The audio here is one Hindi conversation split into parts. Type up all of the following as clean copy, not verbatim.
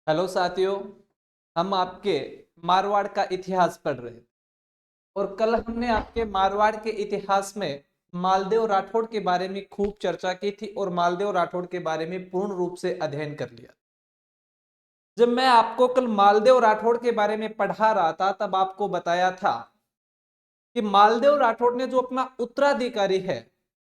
हेलो साथियों। हम आपके मारवाड़ का इतिहास पढ़ रहे हैं और कल हमने आपके मारवाड़ के इतिहास में मालदेव राठौड़ के बारे में खूब चर्चा की थी और मालदेव राठौड़ के बारे में पूर्ण रूप से अध्ययन कर लिया। जब मैं आपको कल मालदेव राठौड़ के बारे में पढ़ा रहा था तब आपको बताया था कि मालदेव राठौड़ ने जो अपना उत्तराधिकारी है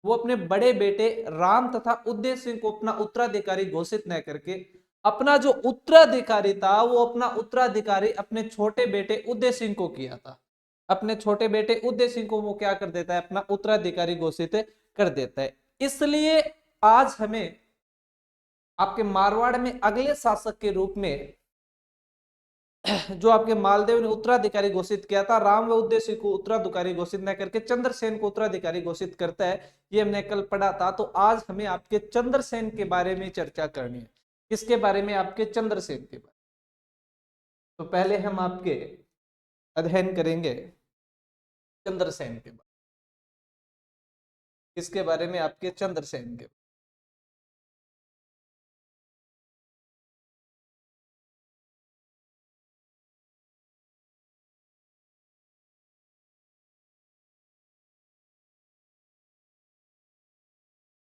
वो अपने बड़े बेटे राम तथा उदय सिंह को अपना उत्तराधिकारी घोषित न करके अपना जो उत्तराधिकारी था वो अपना उत्तराधिकारी अपने छोटे बेटे उदय सिंह को किया था। अपने छोटे बेटे उदय सिंह को वो क्या कर देता है, अपना उत्तराधिकारी घोषित कर देता है। इसलिए आज हमें आपके मारवाड़ में अगले शासक के रूप में जो आपके मालदेव ने उत्तराधिकारी घोषित किया था, राम व उदयसिंह को उत्तराधिकारी घोषित न करके चंद्रसेन को उत्तराधिकारी घोषित करता है। ये हमने कल पढ़ा था। तो आज हमें आपके चंद्रसेन के बारे में चर्चा करनी है। किसके बारे में? आपके चंद्रसेन के बारे। तो पहले हम आपके अध्ययन करेंगे चंद्रसेन के बारे। किसके बारे में? आपके चंद्रसेन के।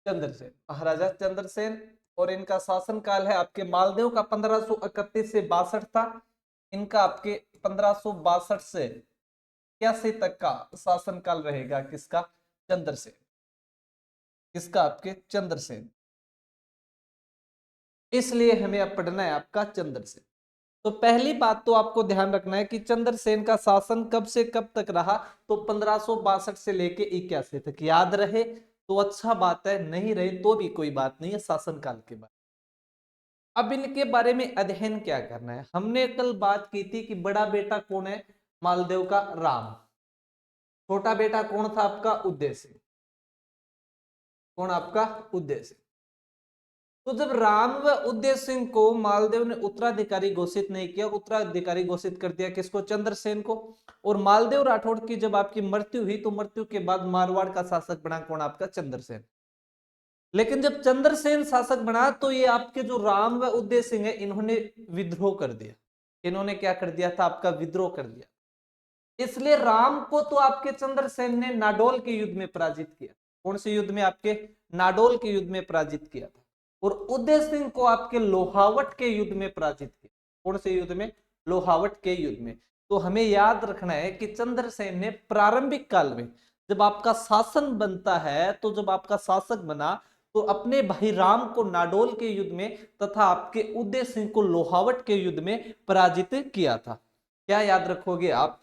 चंद्रसेन, महाराजा चंद्रसेन, और इनका शासन काल है आपके मालदेव का 1531 से 62 था। इनका आपके 1562 से 81 तक का शासन काल रहेगा। किसका? चंद्रसेन। किसका? आपके चंद्रसेन। इसलिए हमें अब पढ़ना है आपका चंद्रसेन। तो पहली बात तो आपको ध्यान रखना है कि चंद्रसेन का शासन कब से कब तक रहा। तो 1562 से लेके 81 तक। याद रहे तो अच्छा बात है, नहीं रहे तो भी कोई बात नहीं है। शासन काल के बाद अब इनके बारे में अध्ययन क्या करना है। हमने कल बात की थी कि बड़ा बेटा कौन है मालदेव का? राम। छोटा बेटा कौन था आपका? उदय सिंह। कौन? आपका उदय सिंह। तो जब राम व उदय सिंह को मालदेव ने उत्तराधिकारी घोषित नहीं किया, उत्तराधिकारी घोषित कर दिया किसको? चंद्रसेन को। और मालदेव राठौड़ की जब आपकी मृत्यु हुई तो मृत्यु के बाद मारवाड़ का शासक बना कौन? आपका चंद्रसेन। लेकिन जब चंद्रसेन शासक बना तो ये आपके जो राम व उदय सिंह है इन्होंने विद्रोह कर दिया। इन्होंने क्या कर दिया था? आपका विद्रोह कर दिया। इसलिए राम को तो आपके चंद्रसेन ने नाडोल के युद्ध में पराजित किया। कौन से युद्ध में? आपके नाडोल के युद्ध में पराजित किया था। और उदय सिंह को आपके लोहावट के युद्ध में पराजित किया। कौन से युद्ध में? लोहावट के युद्ध में। तो हमें याद रखना है कि चंद्रसेन ने प्रारंभिक काल में जब आपका शासन बनता है, तो जब आपका शासक बना तो अपने भाई राम को नाडोल के युद्ध में तथा आपके उदय सिंह को लोहावट के युद्ध में पराजित किया था। क्या याद रखोगे आप?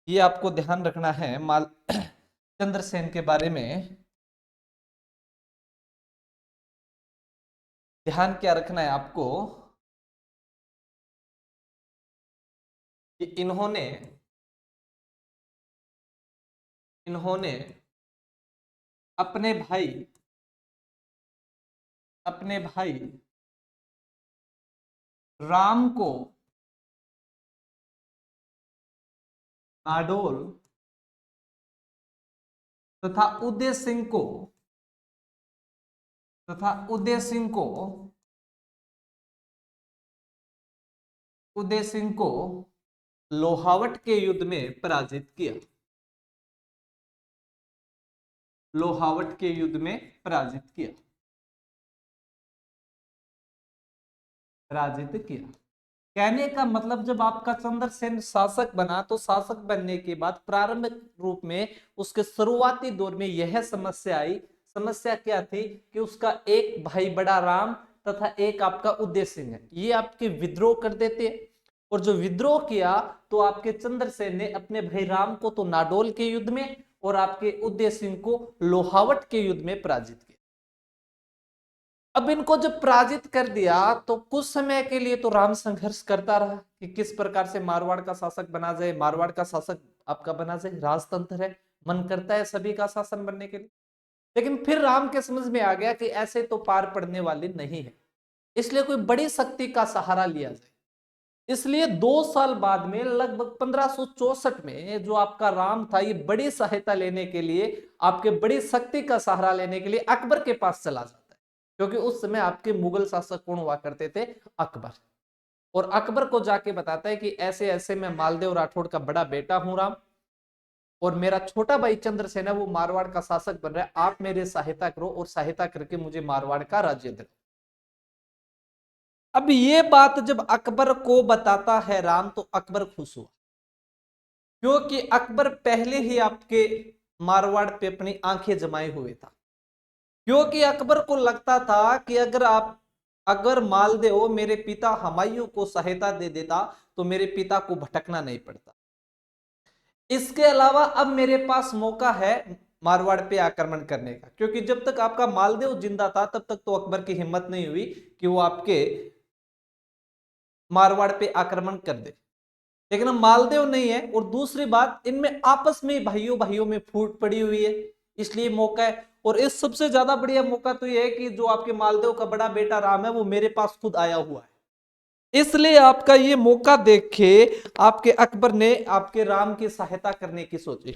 ये आपको ध्यान रखना है माल चंद्रसेन के बारे में। ध्यान क्या रखना है आपको कि इन्होंने इन्होंने अपने भाई अपने भाई राम को नाडोल तथा उदय सिंह को तथा उदय सिंह को उदय सिंह को लोहावट के युद्ध में पराजित किया। लोहावट के युद्ध में पराजित किया। पराजित किया। कहने का मतलब जब आपका चंद्रसेन शासक बना तो शासक बनने के बाद प्रारंभिक रूप में उसके शुरुआती दौर में यह समस्या आई। समस्या क्या थी कि उसका एक भाई बड़ा राम तथा एक आपका उदय सिंह है, ये आपके विद्रोह कर देते। और जो विद्रोह किया तो आपके चंद्रसेन ने अपने भाई राम को तो नाडोल के युद्ध में और आपके उदय सिंह को लोहावट के युद्ध में पराजित किया। अब इनको जब पराजित कर दिया तो कुछ समय के लिए तो राम संघर्ष करता रहा कि किस प्रकार से मारवाड़ का शासक बना जाए, मारवाड़ का शासक आपका बना जाए। राजतंत्र है, मन करता है सभी का शासन बनने के लिए। लेकिन फिर राम के समझ में आ गया कि ऐसे तो पार पड़ने वाली नहीं है, इसलिए कोई बड़ी शक्ति का सहारा लिया जाए। इसलिए 2 साल बाद में लगभग 1564 में जो आपका राम था ये बड़ी सहायता लेने के लिए, आपके बड़ी शक्ति का सहारा लेने के लिए अकबर के पास चला जाता है। क्योंकि उस समय आपके मुगल शासक कौन हुआ करते थे? अकबर। और अकबर को जाके बताता है कि ऐसे ऐसे मैं मालदेव राठौड़ का बड़ा बेटा हूं राम, और मेरा छोटा भाई चंद्रसेन है वो मारवाड़ का शासक बन रहा है, आप मेरे सहायता करो और सहायता करके मुझे मारवाड़ का राज्य दे। अब ये बात जब अकबर को बताता है राम तो अकबर खुश हुआ, क्योंकि अकबर पहले ही आपके मारवाड़ पे अपनी आंखें जमाए हुए था। क्योंकि अकबर को लगता था कि अगर मालदेव मेरे पिता हुमायूं को सहायता दे देता तो मेरे पिता को भटकना नहीं पड़ता। इसके अलावा अब मेरे पास मौका है मारवाड़ पे आक्रमण करने का, क्योंकि जब तक आपका मालदेव जिंदा था तब तक तो अकबर की हिम्मत नहीं हुई कि वो आपके मारवाड़ पे आक्रमण कर दे। लेकिन अब मालदेव नहीं है, और दूसरी बात इनमें आपस में भाइयों भाइयों में फूट पड़ी हुई है, इसलिए मौका है। और इस सबसे ज्यादा बढ़िया मौका तो यह है कि जो आपके मालदेव का बड़ा बेटा राम है वो मेरे पास खुद आया हुआ है, इसलिए आपका ये मौका देखे आपके अकबर ने आपके राम की सहायता करने की सोची।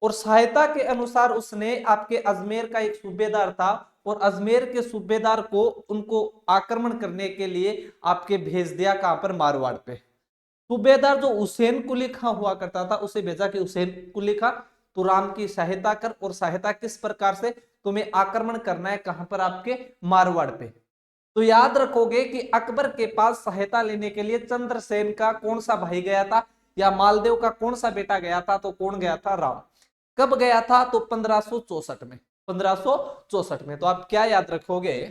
और सहायता के अनुसार उसने आपके अजमेर का एक सूबेदार था, और अजमेर के सूबेदार को उनको आक्रमण करने के लिए आपके भेज दिया कहां पर, मारवाड़ पे। सूबेदार जो हुसैन कुली खां हुआ करता था उसे भेजा कि हुसैन कुली खां तू राम की सहायता कर, और सहायता किस प्रकार से, तुम्हें आक्रमण करना है कहां पर, आपके मारवाड़ पे। तो याद रखोगे कि अकबर के पास सहायता लेने के लिए चंद्रसेन का कौन सा भाई गया था, या मालदेव का कौन सा बेटा गया था, तो कौन गया था, राम। कब गया था, तो 1564 में, 1564 में। तो आप क्या याद रखोगे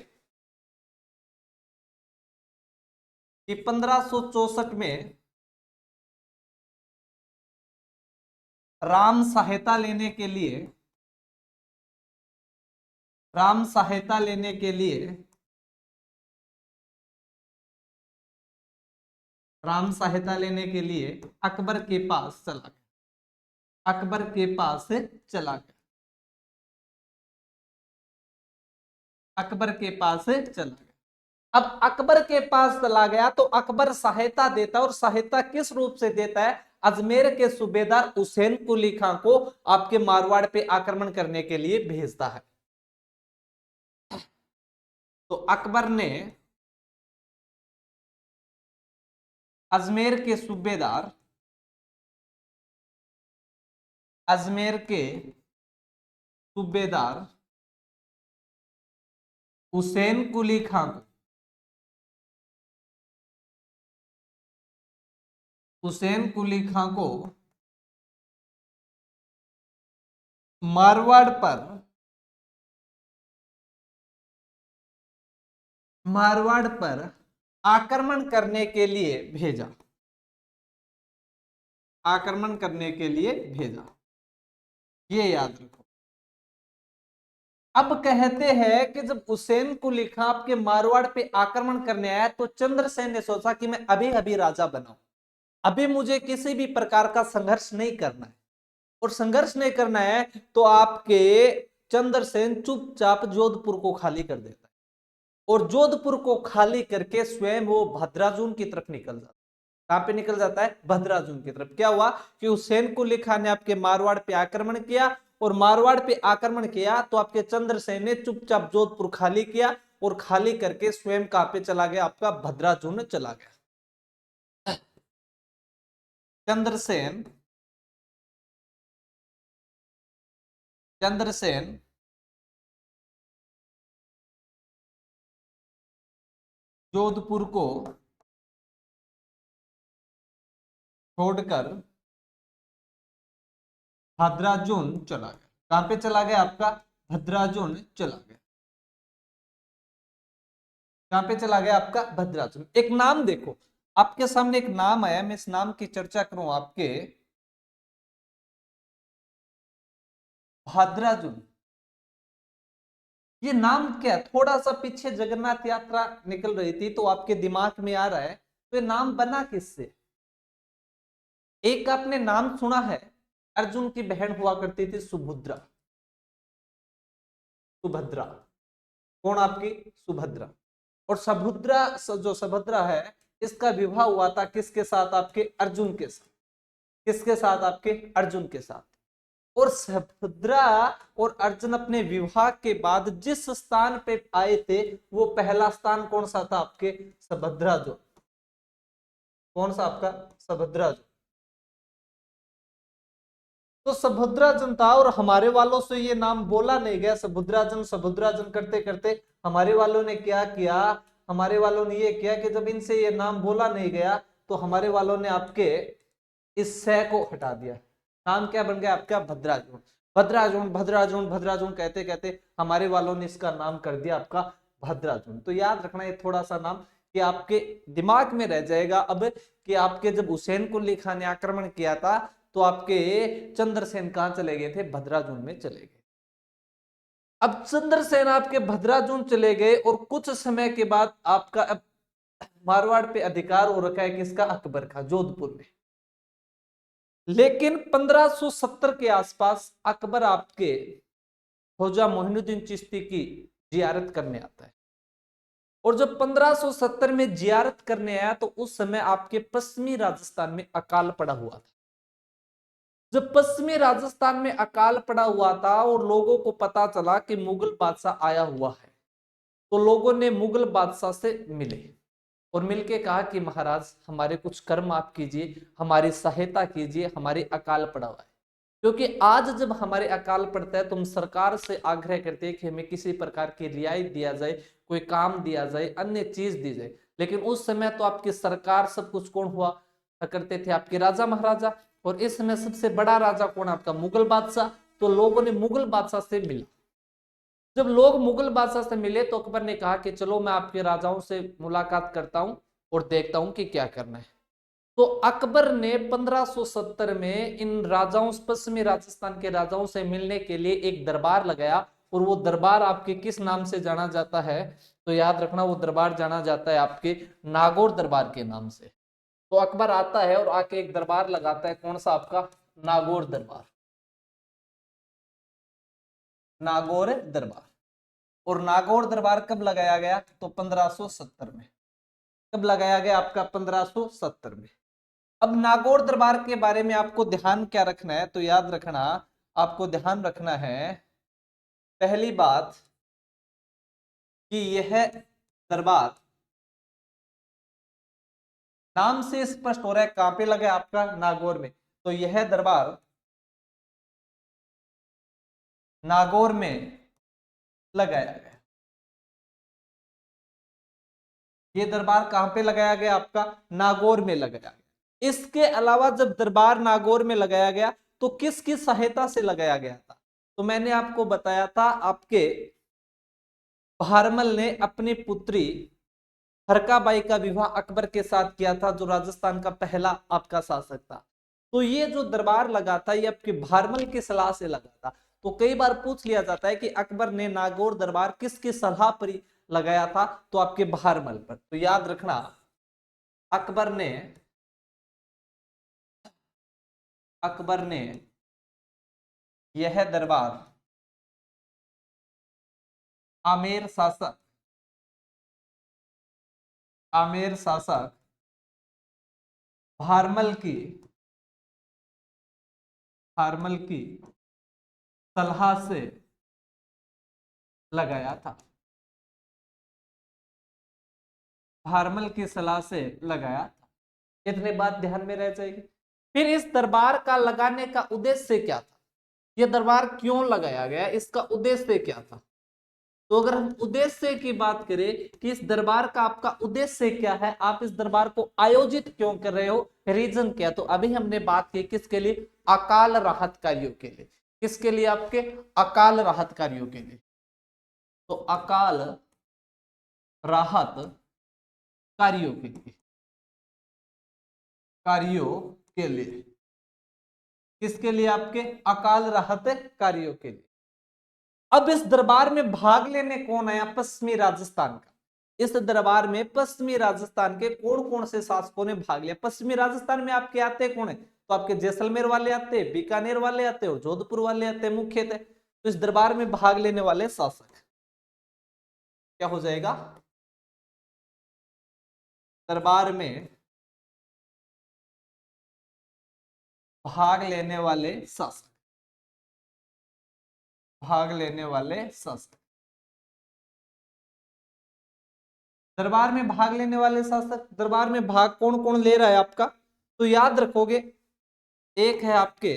कि 1564 में राम सहायता लेने के लिए, राम सहायता लेने के लिए, राम सहायता लेने के लिए अकबर के पास चला गया, अकबर के पास चला गया, अकबर के पास चला गया। अब अकबर के पास चला गया तो अकबर सहायता देता, और सहायता किस रूप से देता है, अजमेर के सूबेदार हुसैन कुली खां को आपके मारवाड़ पे आक्रमण करने के लिए भेजता है। तो अकबर ने अजमेर के सूबेदार, अजमेर के सूबेदार हुसैन कुली खां को, हुसैन कुली खां को मारवाड़ पर, मारवाड़ पर आक्रमण करने के लिए भेजा, आक्रमण करने के लिए भेजा, ये याद रखो। अब कहते हैं कि जब हुसैन कुली खां आपके मारवाड़ पे आक्रमण करने आया तो चंद्रसेन ने सोचा कि मैं अभी अभी राजा बनाऊं, अभी मुझे किसी भी प्रकार का संघर्ष नहीं करना है, और संघर्ष नहीं करना है तो आपके चंद्रसेन चुपचाप जोधपुर को खाली कर देता है, और जोधपुर को खाली करके स्वयं वो भद्राजुन की तरफ निकल जाता है। कहां पे निकल जाता है, भद्राजुन की तरफ। क्या हुआ कि हुसैन कुली खान ने आपके मारवाड़ पे आक्रमण किया, और मारवाड़ पे आक्रमण किया तो आपके चंद्रसेन ने चुपचाप जोधपुर खाली किया, और खाली करके स्वयं कहां पे चला गया, आपका भद्राजुन चला गया। चंद्रसेन, चंद्रसेन जोधपुर को छोड़कर भद्राजुन चला गया। कहां पे चला गया, आपका भद्राजुन चला गया। कहां पे चला गया, आपका भद्राजुन। एक नाम देखो, आपके सामने एक नाम आया, मैं इस नाम की चर्चा करूं, आपके भद्राजुन। ये नाम क्या, थोड़ा सा पीछे जगन्नाथ यात्रा निकल रही थी तो आपके दिमाग में आ रहा है, तो ये नाम बना किससे। एक आपने नाम सुना है, अर्जुन की बहन हुआ करती थी सुभद्रा, सुभद्रा। कौन, आपकी सुभद्रा। और सुभद्रा, जो सुभद्रा है इसका विवाह हुआ था किसके साथ, आपके अर्जुन के साथ। किसके साथ, आपके अर्जुन के साथ। और सुभद्रा और अर्जुन अपने विवाह के बाद जिस स्थान पे आए थे वो पहला स्थान कौन सा था, आपके सुभद्रा जो कौन सा आपका? सभद्राजुन। तो सभद्राजुन था और हमारे वालों से ये नाम बोला नहीं गया, सभद्राजुन सभद्राजुन करते करते हमारे वालों ने क्या किया, हमारे वालों ने ये किया कि जब इनसे ये नाम बोला नहीं गया तो हमारे वालों ने आपके इस स को हटा दिया। नाम क्या बन गया आपका? भद्राजुन। भद्राजुन भद्राजुन भद्राजुन कहते कहते हमारे वालों ने इसका नाम कर दिया आपका भद्राजुन। तो याद रखना ये थोड़ा सा नाम कि आपके दिमाग में रह जाएगा अब, कि आपके जब हुसैन कुली खान ने आक्रमण किया था तो आपके चंद्रसेन कहां चले गए थे? भद्राजुन में चले गए। अब चंद्रसेन आपके भद्राजुन चले गए और कुछ समय के बाद आपका अब मारवाड़ पे अधिकार हो रखा है किसका? अकबर का, जोधपुर में। लेकिन 1570 के आसपास अकबर आपके ख्वाजा मोइनुद्दीन चिश्ती की जियारत करने आता है। और जब 1570 में जियारत करने आया तो उस समय आपके पश्चिमी राजस्थान में अकाल पड़ा हुआ था। जब पश्चिमी राजस्थान में अकाल पड़ा हुआ था और लोगों को पता चला कि मुगल बादशाह आया हुआ है, तो लोगों ने मुगल बादशाह से मिले और मिलके कहा कि महाराज हमारे कुछ कर्म आप कीजिए, हमारी सहायता कीजिए, हमारी अकाल पड़ा हुआ है। क्योंकि आज जब हमारे अकाल पड़ता है तो हम सरकार से आग्रह करते हैं कि हमें किसी प्रकार की रियायत दिया जाए, कोई काम दिया जाए, अन्य चीज दी जाए। लेकिन उस समय तो आपकी सरकार सब कुछ कौन हुआ करते थे? आपके राजा महाराजा। और इस समय सबसे बड़ा राजा कौन? आपका मुगल बादशाह। तो लोगों ने मुगल बादशाह से मिला। जब लोग मुगल बादशाह से मिले तो अकबर ने कहा कि चलो मैं आपके राजाओं से मुलाकात करता हूं और देखता हूं कि क्या करना है। तो अकबर ने 1570 में इन राजाओं, पश्चिमी राजस्थान के राजाओं से मिलने के लिए एक दरबार लगाया। और वो दरबार आपके किस नाम से जाना जाता है? तो याद रखना वो दरबार जाना जाता है आपके नागौर दरबार के नाम से। तो अकबर आता है और आके एक दरबार लगाता है, कौन सा आपका? नागौर दरबार। नागौर दरबार। और नागौर दरबार कब लगाया गया? तो 1570 में। कब लगाया गया आपका? 1570 में। अब नागौर दरबार के बारे में आपको ध्यान क्या रखना है? तो याद रखना, आपको ध्यान रखना है पहली बात कि यह दरबार नाम से स्पष्ट हो रहा है कहां पे लगा है आपका? नागौर में। तो यह दरबार नागौर में लगाया गया। ये दरबार कहां पे लगाया गया आपका? नागौर में लगाया गया। इसके अलावा जब दरबार नागौर में लगाया गया तो किसकी सहायता से लगाया गया था? तो मैंने आपको बताया था आपके भारमल ने अपनी पुत्री हरकाबाई का विवाह अकबर के साथ किया था, जो राजस्थान का पहला आपका शासक था। तो ये जो दरबार लगा था ये आपके भारमल की सलाह से लगा था। तो कई बार पूछ लिया जाता है कि अकबर ने नागौर दरबार किसकी सलाह पर लगाया था? तो आपके भारमल पर। तो याद रखना अकबर ने यह दरबार आमेर शासक भारमल की सलाह से लगाया था। भारमल की सलाह से लगाया था। इतने बात ध्यान में रह जाएगी। फिर इस दरबार का लगाने का उद्देश्य क्या था? यह दरबार क्यों लगाया गया? इसका उद्देश्य क्या था? तो अगर हम उद्देश्य की बात करें कि इस दरबार का आपका उद्देश्य क्या है, आप इस दरबार को आयोजित क्यों कर रहे हो, रीजन क्या? तो अभी हमने बात की किसके लिए? अकाल राहत कार्यों के लिए। किसके लिए? आपके अकाल राहत कार्यों के लिए। तो अकाल राहत कार्यों के लिए किसके लिए? आपके अकाल राहत कार्यों के लिए। अब इस दरबार में भाग लेने कौन आया? पश्चिमी राजस्थान का। इस दरबार में पश्चिमी राजस्थान के कौन कौन से शासकों ने भाग लिया? पश्चिमी राजस्थान में आपके आते कौन है? तो आपके जैसलमेर वाले आते हैं, बीकानेर वाले आते हैं और जोधपुर वाले आते हैं मुख्यतः। तो इस दरबार में भाग लेने वाले शासक क्या हो जाएगा? दरबार में भाग लेने वाले शासक दरबार में भाग लेने वाले शासक, दरबार में भाग कौन कौन ले रहा है आपका, तो याद रखोगे एक है आपके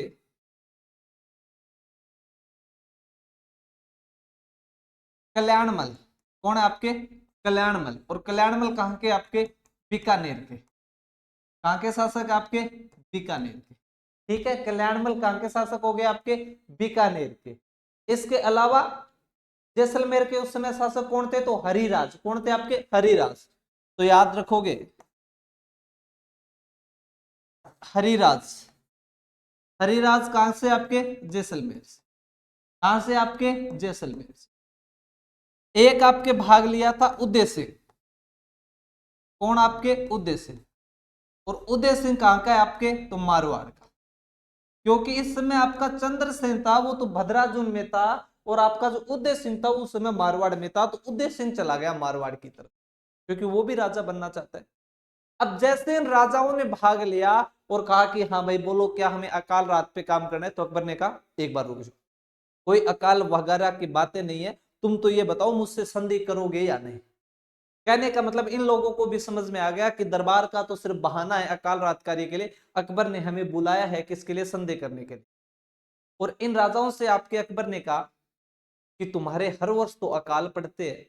कल्याणमल। कौन है आपके, कल्याणमल। और कल्याणमल कहाँ के, आपके बीकानेर के। कहाँ के शासक, आपके बीकानेर के। ठीक है, कल्याणमल कहाँ के शासक हो गए, आपके बीकानेर के। इसके अलावा जैसलमेर के उस समय शासक कौन थे, तो हरिराज। कौन थे आपके, हरिराज। तो याद रखोगे हरिराज। हरिराज कहां से, आपके जैसलमेर से। कहां से, आपके जैसलमेर से। एक आपके भाग लिया था उदय सिंह। कौन, आपके उदय सिंह। और उदय सिंह कहां का है, आपके तो मारवाड़ का। क्योंकि इस समय आपका चंद्रसेन था वो तो भद्राजुन में था, और आपका जो उदय सिंह था उस समय मारवाड़ में था, तो उदय सिंह चला गया मारवाड़ की तरफ, क्योंकि वो भी राजा बनना चाहता है। अब जैसे इन राजाओं ने भाग लिया और कहा कि हाँ भाई बोलो क्या हमें अकाल रात पे काम करना है, तो अकबर ने कहा एक बार रुक जाओ, कोई अकाल वगैरह की बातें नहीं है, तुम तो ये बताओ मुझसे संधि करोगे या नहीं। कहने का मतलब इन लोगों को भी समझ में आ गया कि दरबार का तो सिर्फ बहाना है अकाल रात कार्य के लिए, अकबर ने हमें बुलाया है किसके लिए, संधि करने के लिए। और इन राजाओं से आपके अकबर ने कहा कि तुम्हारे हर वर्ष तो अकाल पड़ते हैं,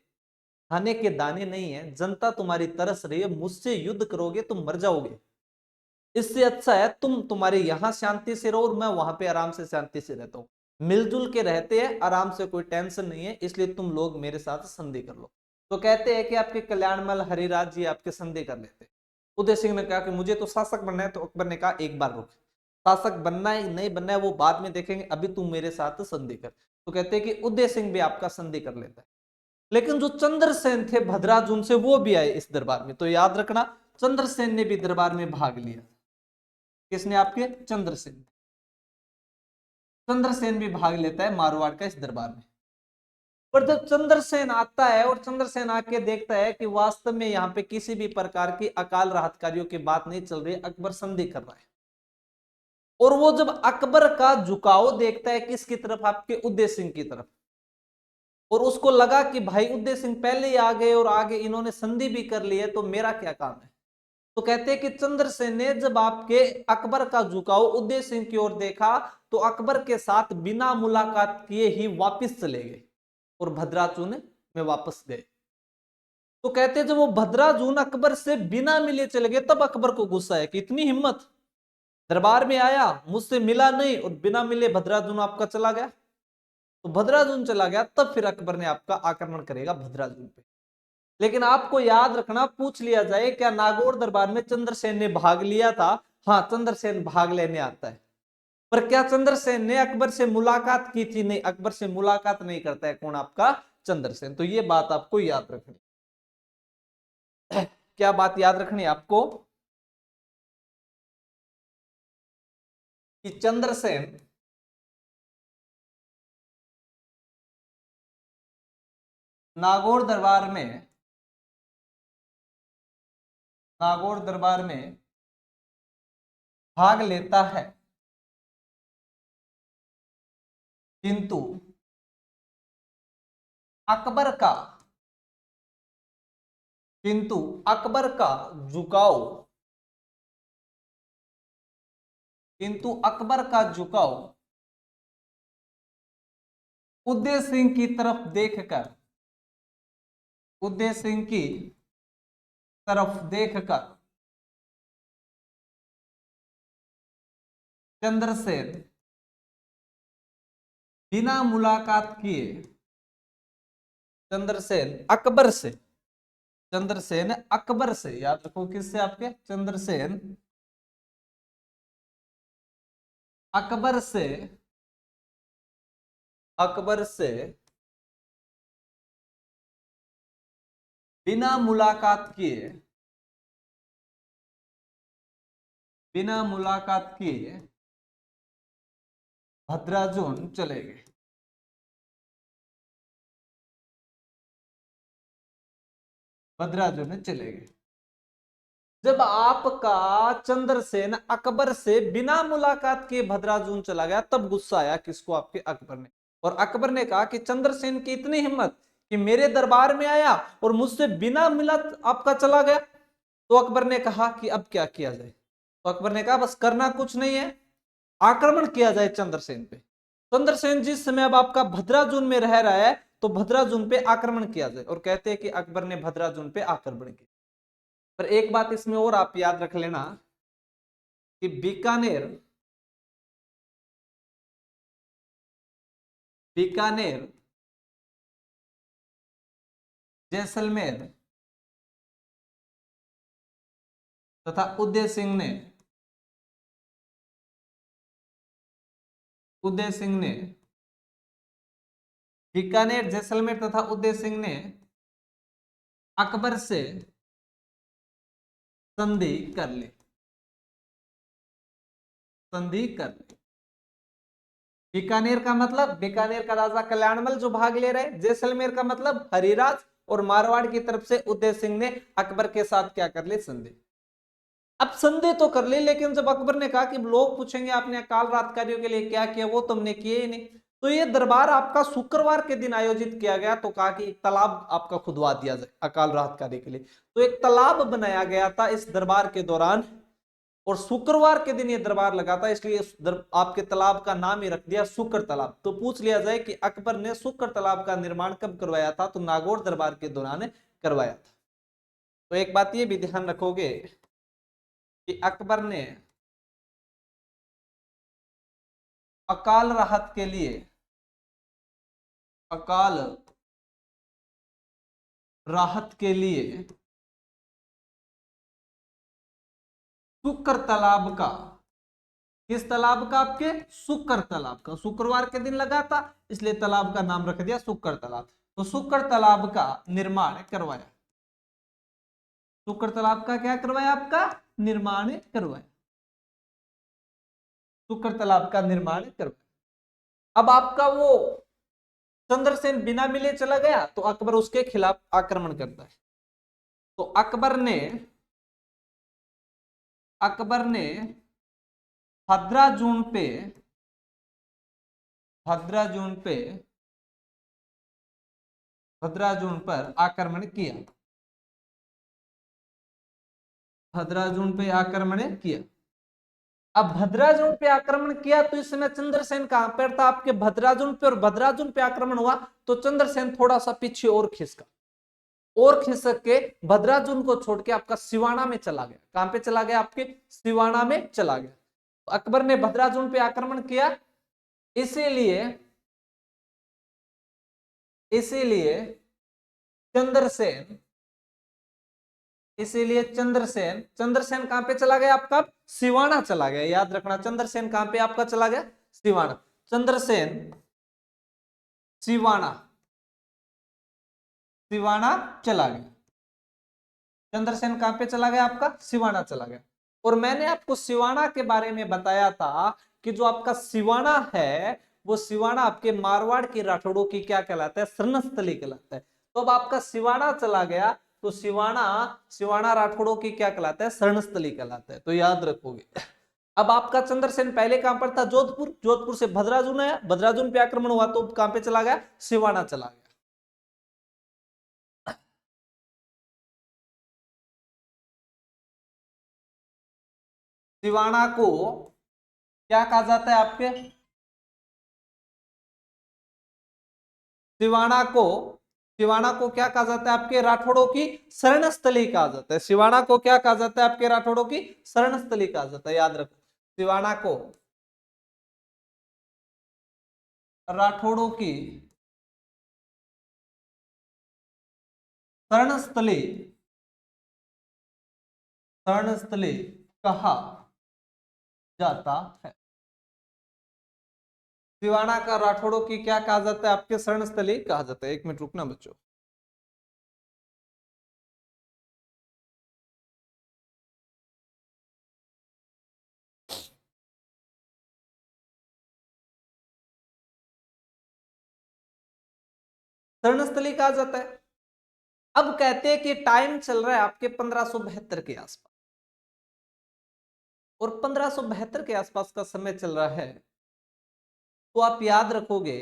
खाने के दाने नहीं है, जनता तुम्हारी तरस रही है, मुझसे युद्ध करोगे तुम मर जाओगे। इससे अच्छा है तुम तुम्हारे यहां शांति से रहो और मैं वहां पे आराम से शांति से रहता हूँ, मिलजुल के रहते हैं आराम से, कोई टेंशन नहीं है, इसलिए तुम लोग मेरे साथ संधि कर लो। तो कहते हैं कि आपके कल्याणमल हरिराज जी आपके संधि कर लेते। उदय सिंह ने कहा कि मुझे तो शासक बनना है, तो अकबर ने कहा एक बार रुक, शासक बनना है नहीं बनना है वो बाद में देखेंगे, अभी तुम मेरे साथ संधि कर। तो कहते हैं कि उदय सिंह भी आपका संधि कर लेता है। लेकिन जो चंद्रसेन थे भद्राजुन से वो भी आए इस दरबार में, तो याद रखना चंद्रसेन ने भी दरबार में भाग लिया। किसने, आपके चंद्रसेन। चंद्रसेन भी भाग लेता है मारवाड़ का इस दरबार में। पर जब चंद्रसेन आता है और चंद्रसेन आके देखता है कि वास्तव में यहाँ पे किसी भी प्रकार की अकाल राहतकारियों की बात नहीं चल रही, अकबर संधि कर रहा है। और वो जब अकबर का झुकाव देखता है किसकी तरफ, आपके उदय सिंह की तरफ, और उसको लगा कि भाई उदय सिंह पहले ही आ गए और आगे इन्होंने संधि भी कर ली है, तो मेरा क्या काम है। तो कहते हैं कि चंद्रसेन ने जब आपके अकबर का झुकाव उदय सिंह की ओर देखा, तो अकबर के साथ बिना मुलाकात किए ही वापस चले गए और भद्राचून में वापस गए। तो कहते हैं जब वो भद्राचून अकबर से बिना मिले चले गए, तब अकबर को गुस्सा है कि इतनी हिम्मत, दरबार में आया मुझसे मिला नहीं और बिना मिले भद्राचून आपका चला गया। तो भद्राचून चला गया, तब फिर अकबर ने आपका आक्रमण करेगा भद्राचून पे। लेकिन आपको याद रखना, पूछ लिया जाए क्या नागौर दरबार में चंद्रसेन ने भाग लिया था, हाँ चंद्रसेन भाग लेने आता है। पर क्या चंद्रसेन ने अकबर से मुलाकात की थी, नहीं, अकबर से मुलाकात नहीं करता है कौन, आपका चंद्रसेन। तो ये बात आपको याद रखनी। क्या बात याद रखनी आपको, कि चंद्रसेन नागौर दरबार में, नागौर दरबार में भाग लेता है, किंतु अकबर का, किंतु अकबर का झुकाव, किंतु अकबर का झुकाव उदय सिंह की तरफ देखकर, उदय सिंह की तरफ देखकर चंद्रसेन बिना मुलाकात किए, चंद्रसेन अकबर से, चंद्रसेन अकबर से, याद रखो किससे, आपके चंद्रसेन अकबर से, अकबर से बिना मुलाकात किए, बिना मुलाकात किए भद्राजुन चले गए। भद्राजुन चले गए। जब आपका चंद्रसेन अकबर से बिना मुलाकात के भद्राजुन चला गया, तब गुस्सा आया किसको, आपके अकबर ने। और अकबर ने कहा कि चंद्रसेन की इतनी हिम्मत कि मेरे दरबार में आया और मुझसे बिना मिला आपका चला गया। तो अकबर ने कहा कि अब क्या किया जाए। तो अकबर ने कहा बस करना कुछ नहीं है, आक्रमण किया जाए चंद्रसेन पे। चंद्रसेन जिस समय अब आपका भद्राजुन में रह रहा है, तो भद्राजुन पे आक्रमण किया जाए। और कहते हैं कि अकबर ने भद्राजुन पे आक्रमण किया। पर एक बात इसमें और आप याद रख लेना कि बीकानेर बीकानेर जैसलमेर तथा उदय सिंह ने बीकानेर जैसलमेर तथा उदय सिंह ने अकबर से संधि कर ली, संधि कर ली। बीकानेर का मतलब बीकानेर का राजा कल्याणमल जो भाग ले रहे, जैसलमेर का मतलब हरिराज, और मारवाड़ की तरफ से उदय सिंह ने अकबर के साथ क्या कर ली, संधि। अब संधि तो कर ली, लेकिन जब अकबर ने कहा कि लोग पूछेंगे आपने अकाल रातकारियों के लिए क्या किया, वो तुमने किए ही नहीं, तो ये दरबार आपका शुक्रवार के दिन आयोजित किया गया। तो कहा कि एक तालाब आपका खुदवा दिया जाए अकाल रातकारी के लिए। तो एक तालाब बनाया गया था इस दरबार के दौरान, और शुक्रवार के दिन ये दरबार लगा था, इसलिए आपके तालाब का नाम ही रख दिया शुक्र तालाब। तो पूछ लिया जाए कि अकबर ने शुक्र तालाब का निर्माण कब करवाया था, तो नागौर दरबार के दौरान करवाया था। तो एक बात ये भी ध्यान रखोगे कि अकबर ने अकाल राहत के लिए अकाल राहत के लिए शुक्र तालाब का, किस तालाब का, आपके शुक्र तालाब का, शुक्रवार के दिन लगा था इसलिए तालाब का नाम रख दिया शुक्र तालाब। तो शुक्र तालाब का निर्माण करवाया, शुक्र तालाब का क्या करवाया, आपका निर्माण करवाया, शुक्र तालाब का निर्माण करवाया। अब आपका वो चंद्रसेन बिना मिले चला गया, तो अकबर उसके खिलाफ आक्रमण करता है। तो अकबर ने भद्राजुन पे भद्राजुन पे भद्राजुन पर आक्रमण किया, भद्राजुन पे आक्रमण किया। अब भद्राजुन पे आक्रमण किया तो इस समय चंद्रसेन कहां पर था, आपके भद्राजुन पे, और भद्राजुन पे आक्रमण हुआ तो चंद्रसेन थोड़ा सा पीछे और खिसका, और खिसक के भद्राजुन को छोड़ के आपका सिवाना में चला गया। कहां पे चला गया, आपके सिवाना में चला गया। तो अकबर ने भद्राजुन पे आक्रमण किया, इसीलिए इसीलिए चंद्रसेन इसीलिए चंद्रसेन चंद्रसेन कहां पे चला गया, आपका सिवाना चला गया। याद रखना, चंद्रसेन कहां पे आपका चला गया, सिवाना। चंद्रसेन सिवाना सिवाना चला गया। चंद्रसेन कहां पे चला गया, आपका सिवाना चला गया। और मैंने आपको सिवाना के बारे में बताया था कि जो आपका सिवाना है, वो सिवाना आपके मारवाड़ के राठौड़ों की क्या कहलाता है, शरणस्थली कहलाता है। तो अब आपका सिवाना चला गया, तो सिवाना सिवाना राठौड़ों की क्या कहलाता है, शरणस्थली कहलाता है। तो याद रखोगे। अब आपका चंद्रसेन पहले कहां पर था, जोधपुर, जोधपुर से भद्राजुन आया, भद्राजुन पे आक्रमण हुआ तो कहां पे चला गया, सिवाना चला गया। सिवाना को क्या कहा जाता है, आपके सिवाना को सिवाना को क्या कहा जाता है, आपके राठौड़ों की शरणस्थली कहा जाता है। सिवाना को क्या कहा जाता है, आपके राठौड़ों की शरणस्थली कहा जाता है। याद रखो, सिवाना को राठौड़ों की शरणस्थली शरणस्थली कहा जाता है। सिवाना का राठौड़ों की क्या कहा जाता है, आपके शरणस्थली कहा जाता है। एक मिनट रुकना बच्चों। शरणस्थली कहा जाता है। अब कहते हैं कि टाइम चल रहा है आपके 1572 के आसपास, और 1572 के आसपास का समय चल रहा है। तो आप याद रखोगे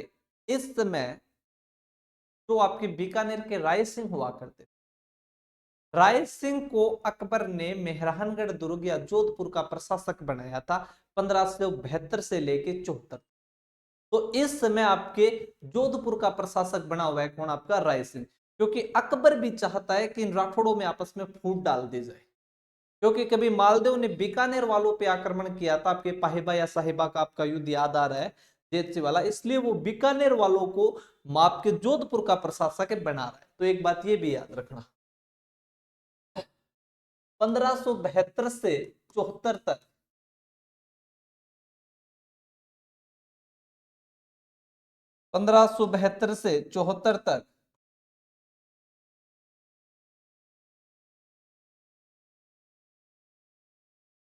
इस समय जो आपके बीकानेर के राय सिंह हुआ करते थे। राय सिंह को अकबर ने मेहरानगढ़ दुर्ग या जोधपुर का प्रशासक बनाया था 1572 से लेके 74। तो इस समय आपके जोधपुर का प्रशासक बना हुआ है कौन? आपका राय सिंह। क्योंकि अकबर भी चाहता है कि इन राठौड़ों में आपस में फूट डाल दी जाए, क्योंकि कभी मालदेव ने बीकानेर वालों पे आक्रमण किया था, आपके पाहिबा या साहिबा का आपका युद्ध याद आ रहा है, जेतसी वाला, इसलिए वो बीकानेर वालों को आपके जोधपुर का प्रशासक बना रहा है। तो एक बात ये भी याद रखना, 1572 से 74 तक 1572 से 74 तक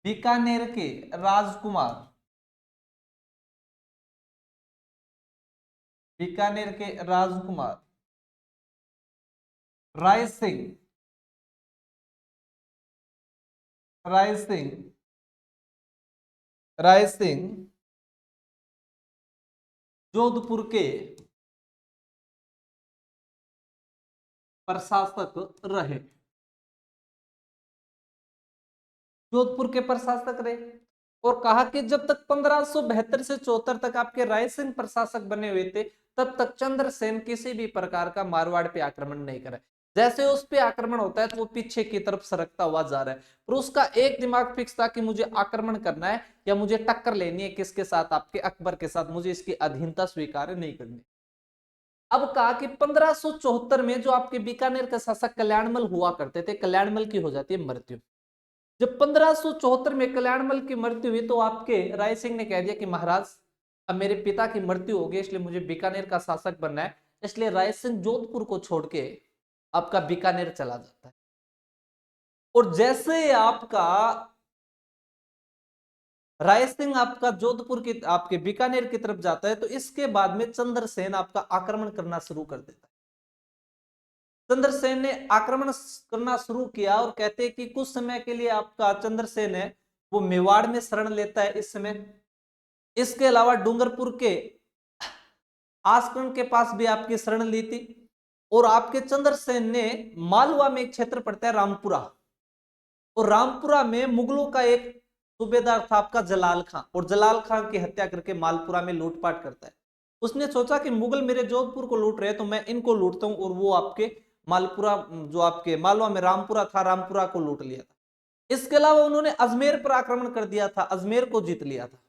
बीकानेर के राजकुमार, बीकानेर के राजकुमार राय सिंह, राय सिंह, राय सिंह जोधपुर के प्रशासक रहे, जोधपुर के प्रशासक रहे। और कहा कि जब तक 1572 से 74 तक आपके राय सिंह प्रशासक बने हुए थे, तब तक चंद्रसेन किसी भी प्रकार का मारवाड़ पे आक्रमण नहीं करे। जैसे उस पे आक्रमण होता है तो वो पीछे की तरफ सरकता हुआ जा रहा है, पर उसका एक दिमाग फिक्स था कि मुझे आक्रमण करना है या मुझे टक्कर लेनी है किसके साथ? आपके अकबर के साथ। मुझे इसकी अधीनता स्वीकार नहीं करनी। अब कहा कि 1574 में जो आपके बीकानेर के शासक कल्याणमल हुआ करते थे, कल्याणमल की हो जाती है मृत्यु। जब 1574 में कल्याणमल की मृत्यु हुई, तो आपके राय सिंह ने कह दिया कि महाराज अब मेरे पिता की मृत्यु हो गई, इसलिए मुझे बीकानेर का शासक बनना है। इसलिए राय सिंह जोधपुर को छोड़ के आपका बीकानेर चला जाता है। और जैसे आपका राय सिंह आपका जोधपुर की आपके बीकानेर की तरफ जाता है, तो इसके बाद में चंद्रसेन आपका आक्रमण करना शुरू कर देता है। चंद्रसेन ने आक्रमण करना शुरू किया और कहते हैं कि कुछ समय के लिए आपका चंद्रसेन है वो मेवाड़ में शरण लेता है इस समय। इसके अलावा डूंगरपुर के आस्करण के पास भी आपकी शरण ली थी। और आपके चंद्रसेन ने मालवा में एक क्षेत्र पड़ता है रामपुरा, और रामपुरा में मुगलों का एक सूबेदार था आपका जलाल खां, और जलाल खां की हत्या करके मालपुरा में लूटपाट करता है। उसने सोचा कि मुगल मेरे जोधपुर को लूट रहे हैं तो मैं इनको लूटता हूं, और वो आपके मालपुरा जो आपके मालवा में रामपुरा था, रामपुरा को लूट लिया था। इसके अलावा उन्होंने अजमेर पर आक्रमण कर दिया था, अजमेर को जीत लिया था।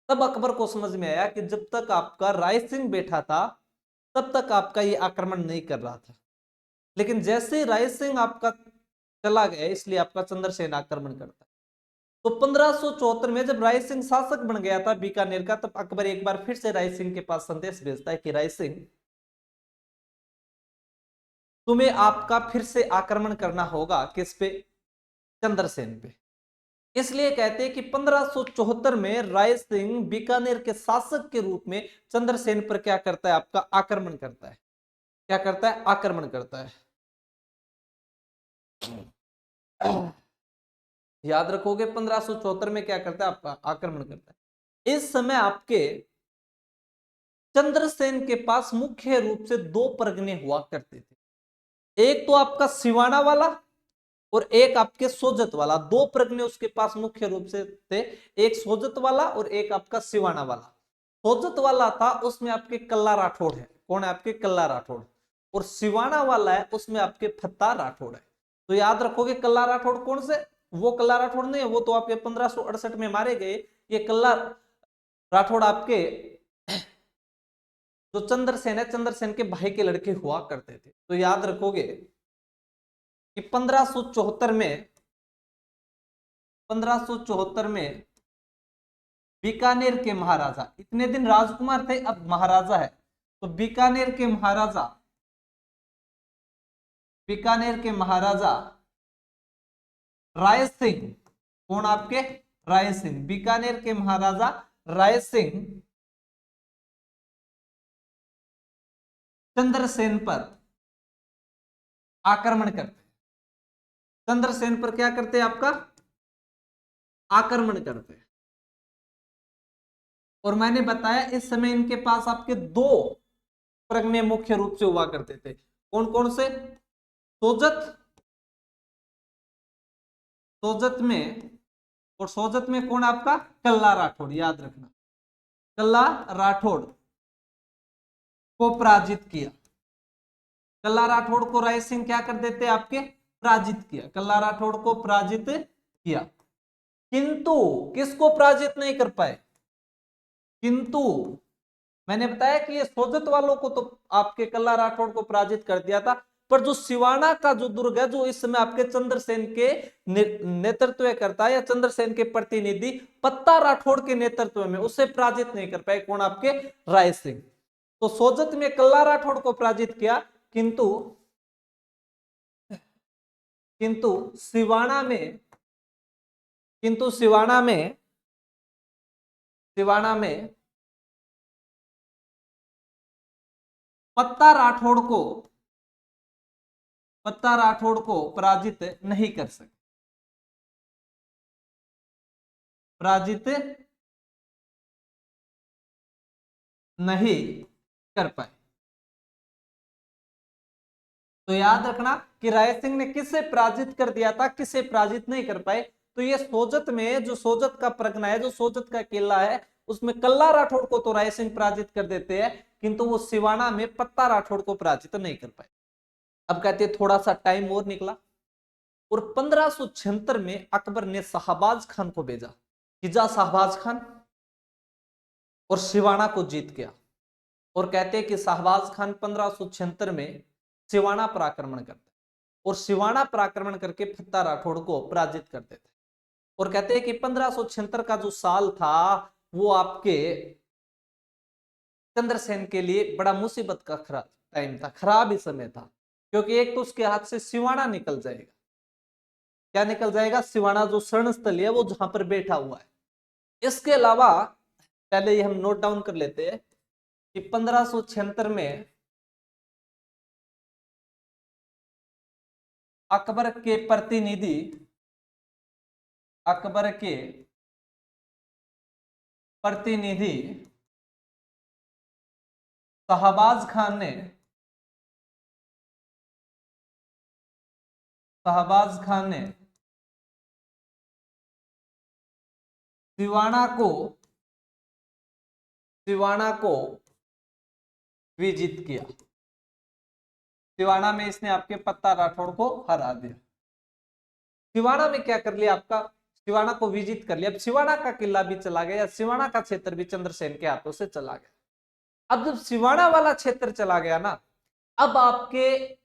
तब अकबर को समझ में आया कि जब तक आपका राय सिंह बैठा था तब तक आपका ये आक्रमण नहीं कर रहा था, लेकिन जैसे राय सिंह आपका चला गया, इसलिए आपका चंद्रसेन आक्रमण करता है। तो 1574 में जब राय सिंह शासक बन गया था बीकानेर का, तब अकबर एक बार फिर से राय सिंह के पास संदेश भेजता है कि राय सिंह तुम्हें आपका फिर से आक्रमण करना होगा, किस पे? चंद्रसेन पे। इसलिए कहते हैं कि 1574 में राय सिंह बीकानेर के शासक के रूप में चंद्रसेन पर क्या करता है? आपका आक्रमण करता है। क्या करता है? आक्रमण करता है। याद रखोगे 1574 में क्या करता है? आपका आक्रमण करता है। इस समय आपके चंद्रसेन के पास मुख्य रूप से दो परगने हुआ करते थे, एक तो आपका सिवाना वाला और एक आपके सोजत वाला। दो परगने उसके पास मुख्य रूप से थे, एक सोजत वाला और एक आपका सिवाना वाला। सोजत वाला था उसमें आपके कल्ला राठौड़ है। कौन है? आपके कल्ला राठौड़। और सिवाना वाला है उसमें आपके फत्ता राठौड़ है। तो याद रखोगे कल्ला राठौड़ कौन से? वो कल्ला राठौड़ नहीं है, वो तो आपके 1568 में मारे गए। ये कल्ला राठौड़ आपके जो चंद्रसेन है, चंद्रसेन के भाई के लड़के हुआ करते थे। तो याद रखोगे कि 1574 में 1574 में बीकानेर के महाराजा, इतने दिन राजकुमार थे अब महाराजा है, तो बीकानेर के महाराजा, बीकानेर के महाराजा राय सिंह। कौन? आपके राय सिंह। बीकानेर के महाराजा राय सिंह चंद्रसेन पर आक्रमण करते हैं। चंद्रसेन पर क्या करते हैं? आपका आक्रमण करते हैं। और मैंने बताया इस समय इनके पास आपके दो प्रज्ञे मुख्य रूप से हुआ करते थे। कौन कौन से? सोजत, सोजत में, और सोजत में कौन आपका? कल्ला राठौड़, याद रखना, कल्ला राठौड़ को पराजित किया। कल्ला राठौड़ को राय सिंह क्या कर देते आपके? पराजित किया, कल्ला राठौड़ को पराजित किया। किंतु किसको पराजित नहीं कर पाए? किंतु मैंने बताया कि ये सोजत वालों को तो आपके कल्ला राठौड़ को पराजित कर दिया था, पर जो सिवाना का जो दुर्ग है, जो इस समय आपके चंद्रसेन के नेतृत्व करता है, या चंद्रसेन के प्रतिनिधि पत्ता राठौड़ के नेतृत्व में, उसे पराजित नहीं कर पाए। कौन? आपके राय सिंह। तो सोजत में कल्ला राठौड़ को पराजित किया, किंतु सिवाना में, सिवाना में पत्ता राठौड़ को पराजित नहीं कर सके, पराजित नहीं कर पाए। तो याद रखना कि राय सिंह ने किसे पराजित कर दिया था, किसे पराजित नहीं कर पाए। तो ये सोजत में, जो सोजत का परगना है, जो सोजत का किला है, उसमें कल्ला राठौड़ को तो राय सिंह पराजित कर देते हैं, किंतु वो सिवाना में पत्ता राठौड़ को पराजित नहीं कर पाए। अब कहते हैं थोड़ा सा टाइम और निकला, और 1576 में अकबर ने शाहबाज खान को भेजा, हिजा शाहबाज खान, और सिवाना को जीत गया। और कहते हैं कि शाहबाज खान 1576 में सिवाना पर आक्रमण करते, और सिवाना पर आक्रमण करके पत्ता राठौड़ को पराजित करते थे। और कहते हैं कि 1576 का जो साल था, वो आपके चंद्रसेन के लिए बड़ा मुसीबत का टाइम था, खराब ही समय था, क्योंकि एक तो उसके हाथ से सिवाना निकल जाएगा। क्या निकल जाएगा? सिवाना जो शरण स्थल है, वो जहां पर बैठा हुआ है। इसके अलावा पहले ये हम नोट डाउन कर लेते हैं कि 1576 में अकबर के प्रतिनिधि, अकबर के प्रतिनिधि शाहबाज खान ने, शाहबाज खान ने सिवाना को विजित किया। सिवाना में इसने आपके पत्ता राठौड़ को हरा दिया। सिवाना में क्या कर लिया आपका? सिवाना को विजित कर लिया। अब सिवाना का किला भी चला गया, या सिवाना का क्षेत्र भी चंद्रसेन के हाथों से चला गया। अब जब सिवाना वाला क्षेत्र चला गया ना, अब आपके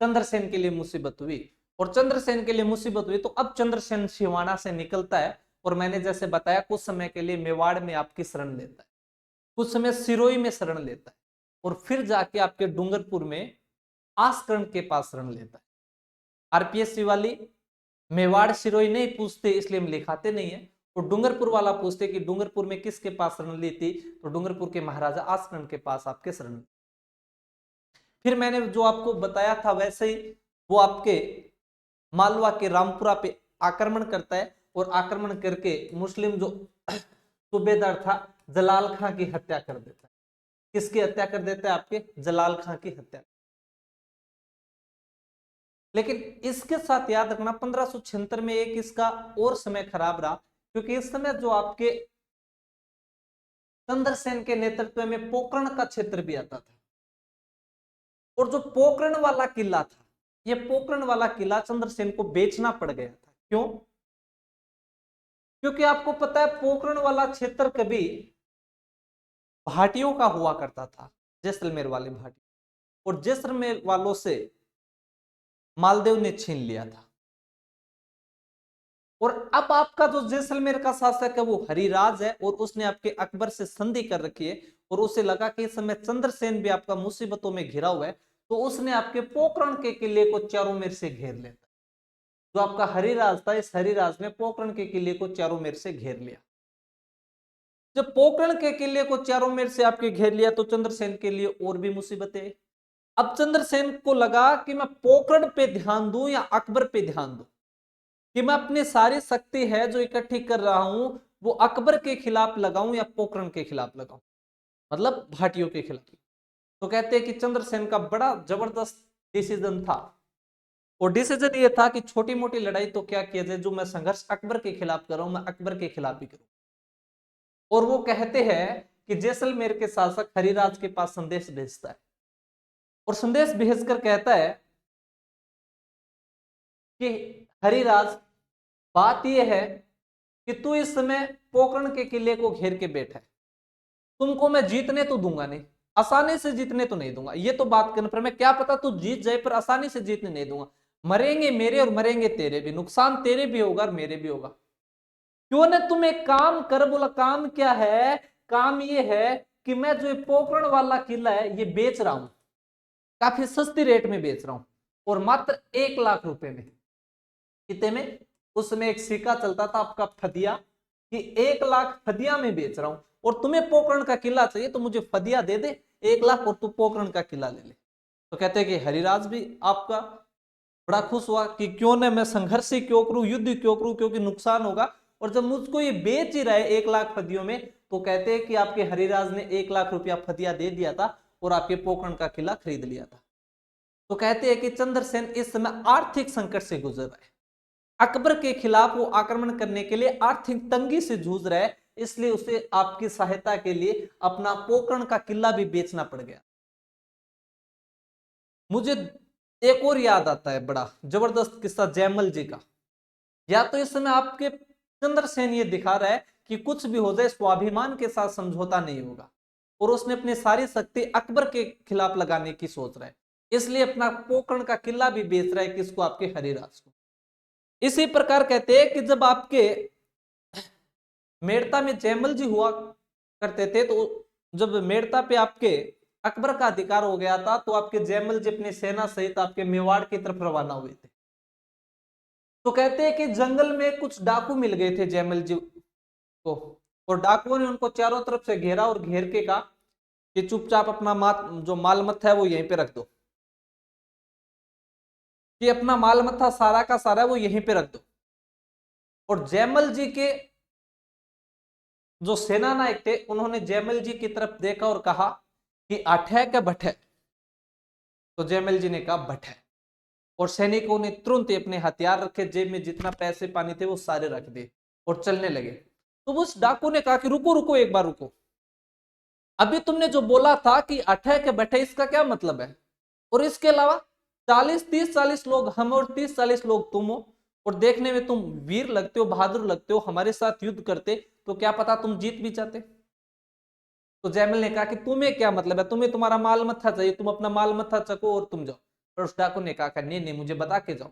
चंद्रसेन के लिए मुसीबत हुई, और चंद्रसेन के लिए मुसीबत हुई तो अब चंद्रसेन सिवाना से निकलता है, और मैंने जैसे बताया कुछ समय के लिए मेवाड़ में आपकी शरण लेता है, कुछ समय सिरोही में शरण लेता है, और फिर जाके आपके डूंगरपुर में आस्करण के पास शरण लेता है। आरपीएससी वाली मेवाड़ सिरोही नहीं पूछते, इसलिए हम लिखाते नहीं है, और डूंगरपुर वाला पूछते कि डूंगरपुर में किसके पास शरण ली थी, तो डूंगरपुर के महाराजा आस्करण के पास आपके शरण। फिर मैंने जो आपको बताया था वैसे ही वो आपके मालवा के रामपुरा पे आक्रमण करता है, और आक्रमण करके मुस्लिम जो सूबेदार था जलाल खां की हत्या कर देता है। किसकी हत्या कर देता है? आपके जलाल खां की हत्या। लेकिन इसके साथ याद रखना 1576 में एक इसका और समय खराब रहा, क्योंकि इस समय जो आपके चंद्रसेन के नेतृत्व में पोकरण का क्षेत्र भी आता था, और जो पोकरण वाला किला था, ये पोकरण वाला किला चंद्रसेन को बेचना पड़ गया था। क्यों? क्योंकि आपको पता है पोकरण वाला क्षेत्र कभी भाटियों का हुआ करता था, जैसलमेर वाले भाटी, और जैसलमेर वालों से मालदेव ने छीन लिया था। और अब आपका जो जैसलमेर का शासक है वो हरिराज है, और उसने आपके अकबर से संधि कर रखी है, और उसे लगा कि इस समय चंद्रसेन भी आपका मुसीबतों में घिरा हुआ है, तो उसने आपके पोकरण के किले को चारों मेर से घेर लेता। जो आपका हरिराज था, इस हरिराज ने पोकरण के किले को चारों मेर से घेर लिया। जब पोकरण के किले को चारों मेर से आपके घेर लिया, तो चंद्रसेन के लिए और भी मुसीबतें। अब चंद्रसेन को लगा कि मैं पोकरण पे ध्यान दूं या अकबर पे ध्यान दूं, कि मैं अपनी सारी शक्ति है जो इकट्ठी कर रहा हूं वो अकबर के खिलाफ लगाऊं या पोकरण के खिलाफ लगाऊं, मतलब भाटियों के खिलाफ। तो कहते हैं कि चंद्रसेन का बड़ा जबरदस्त डिसीजन था, और डिसीजन ये था कि छोटी मोटी लड़ाई तो क्या किया जाए, जो मैं संघर्ष अकबर के खिलाफ कर रहा हूं मैं अकबर के खिलाफ ही करूं। और वो कहते हैं कि जैसलमेर के शासक हरिराज के पास संदेश भेजता है, और संदेश भेजकर कहता है कि हरिराज, बात यह है कि तू इस समय पोकरण के किले को घेर के बैठा है, तुमको मैं जीतने तो दूंगा नहीं, आसानी से जीतने तो नहीं दूंगा, ये तो बात कन्फर्म है, क्या पता तू जीत जाए पर आसानी से जीतने नहीं दूंगा, मरेंगे मेरे और मरेंगे तेरे भी, नुकसान तेरे भी होगा और मेरे भी होगा। क्यों ना तुम एक काम कर। बोला काम क्या है? काम ये है कि मैं जो पोकरण वाला किला है ये बेच रहा हूं, काफी सस्ती रेट में बेच रहा हूं, और मात्र 1 लाख रुपए में। कितने में? उसमें एक सिक्का चलता था आपका फदिया, कि 1 लाख फदिया में बेच रहा हूं, और तुम्हें पोकरण का किला चाहिए तो मुझे फदिया दे दे 1 लाख, और तू पोकरण का किला ले ले। तो कहते हैं कि हरिराज भी आपका बड़ा खुश हुआ कि क्यों ना मैं संघर्ष ही क्यों करूं, युद्ध क्यों करूं, क्योंकि नुकसान होगा, और जब मुझको ये बेच ही रहे 1 लाख फदियों में, तो कहते हैं कि आपके हरिराज ने 1 लाख रुपया फदिया दे दिया था और आपके पोकरण का किला खरीद लिया था। तो कहते हैं कि चंद्रसेन इस समय आर्थिक संकट से गुजर रहा है, अकबर के खिलाफ वो आक्रमण करने के लिए आर्थिक तंगी से जूझ रहा है, इसलिए उसे आपकी सहायता के लिए अपना पोकरण का किला भी बेचना पड़ गया। मुझे एक और याद आता है बड़ा जबरदस्त किस्सा जयमल जी का। या तो इस समय आपके चंद्रसेन ये दिखा रहा है कि कुछ भी हो जाए स्वाभिमान के साथ समझौता नहीं होगा, और उसने अपनी सारी शक्ति अकबर के खिलाफ लगाने की सोच रहा है, इसलिए अपना पोकरण का किला भी बेच रहा है किसको? आपके हरिराज को। इसी प्रकार कहते हैं कि जब आपके मेड़ता में जयमल जी हुआ करते थे, तो जब मेड़ता पे आपके अकबर का अधिकार हो गया था, तो आपके जयमल जी अपनी सेना सहित आपके मेवाड़ की तरफ रवाना हुए थे। तो कहते हैं कि जंगल में कुछ डाकू मिल गए थे जयमल जी को, और डाकुओं ने उनको चारों तरफ से घेरा और घेर के कहा कि चुपचाप अपना जो माल मत्था है वो यहीं पे रख दो, कि अपना माल मत्था सारा का सारा वो यहीं पे रख दो। और जयमल जी के जो सेना नायक थे उन्होंने जयमल जी की तरफ देखा और कहा कि आठ है क्या भट्ट है? तो जयमल जी ने कहा भट्ट है, और सैनिकों ने तुरंत ही अपने हथियार रखे, जेब में जितना पैसे पानी थे वो सारे रख दिए और चलने लगे। तो उस डाकू ने कहा कि रुको रुको एक बार रुको, अभी तुमने जो बोला था कि अठे के बैठे, इसका क्या मतलब है? और इसके अलावा 40 30 40 लोग हम और 30 40 लोग तुम हो, और देखने में तुम वीर लगते हो, बहादुर लगते हो, हमारे साथ युद्ध करते तो क्या पता तुम जीत भी जाते। तो जयमल ने कहा कि तुम्हें क्या मतलब है, तुम्हें तुम्हारा माल मत्था चाहिए, तुम अपना माल मत्था चको और तुम जाओ। और उस डाकू ने कहा नहीं नहीं मुझे बता के जाओ।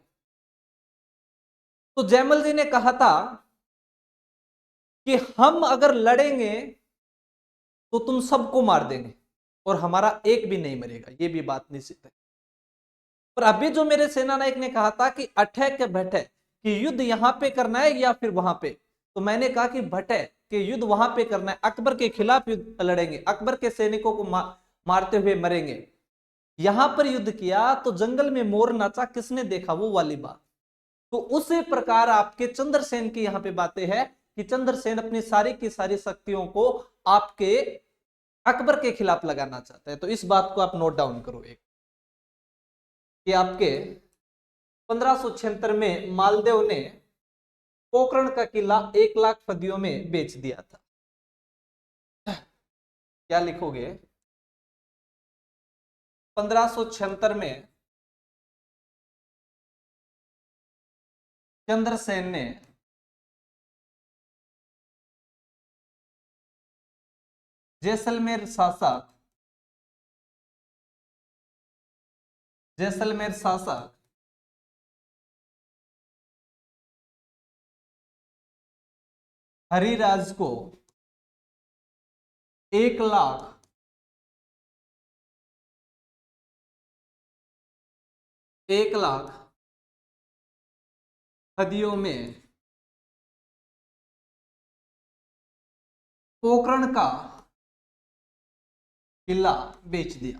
तो जयमल जी ने कहा था कि हम अगर लड़ेंगे तो तुम सबको मार देंगे और हमारा एक भी नहीं मरेगा, ये भी बात निश्चित है। पर अभी जो मेरे सेना नायक ने कहा था कि अठैक के भट्ट है कि युद्ध यहां पे करना है या फिर वहां पे, तो मैंने कहा कि भट्ट है कि युद्ध वहां पे करना है, अकबर के खिलाफ युद्ध लड़ेंगे, अकबर के सैनिकों को मारते हुए मरेंगे। यहां पर युद्ध किया तो जंगल में मोर नाचा, किसने देखा? वो वाली बात। तो उसी प्रकार आपके चंद्रसेन की यहां पे बातें हैं कि चंद्रसेन अपनी सारी की सारी शक्तियों को आपके अकबर के खिलाफ लगाना चाहता है। तो इस बात को आप नोट डाउन करो एक, कि आपके 1576 में मालदेव ने पोकरण का किला 1 लाख फदियों में बेच दिया था। क्या लिखोगे? 1576 में चंद्रसेन ने जैसलमेर शासक हरिराज को 1 लाख 1 लाख फदियों में पोकरण का किला बेच दिया।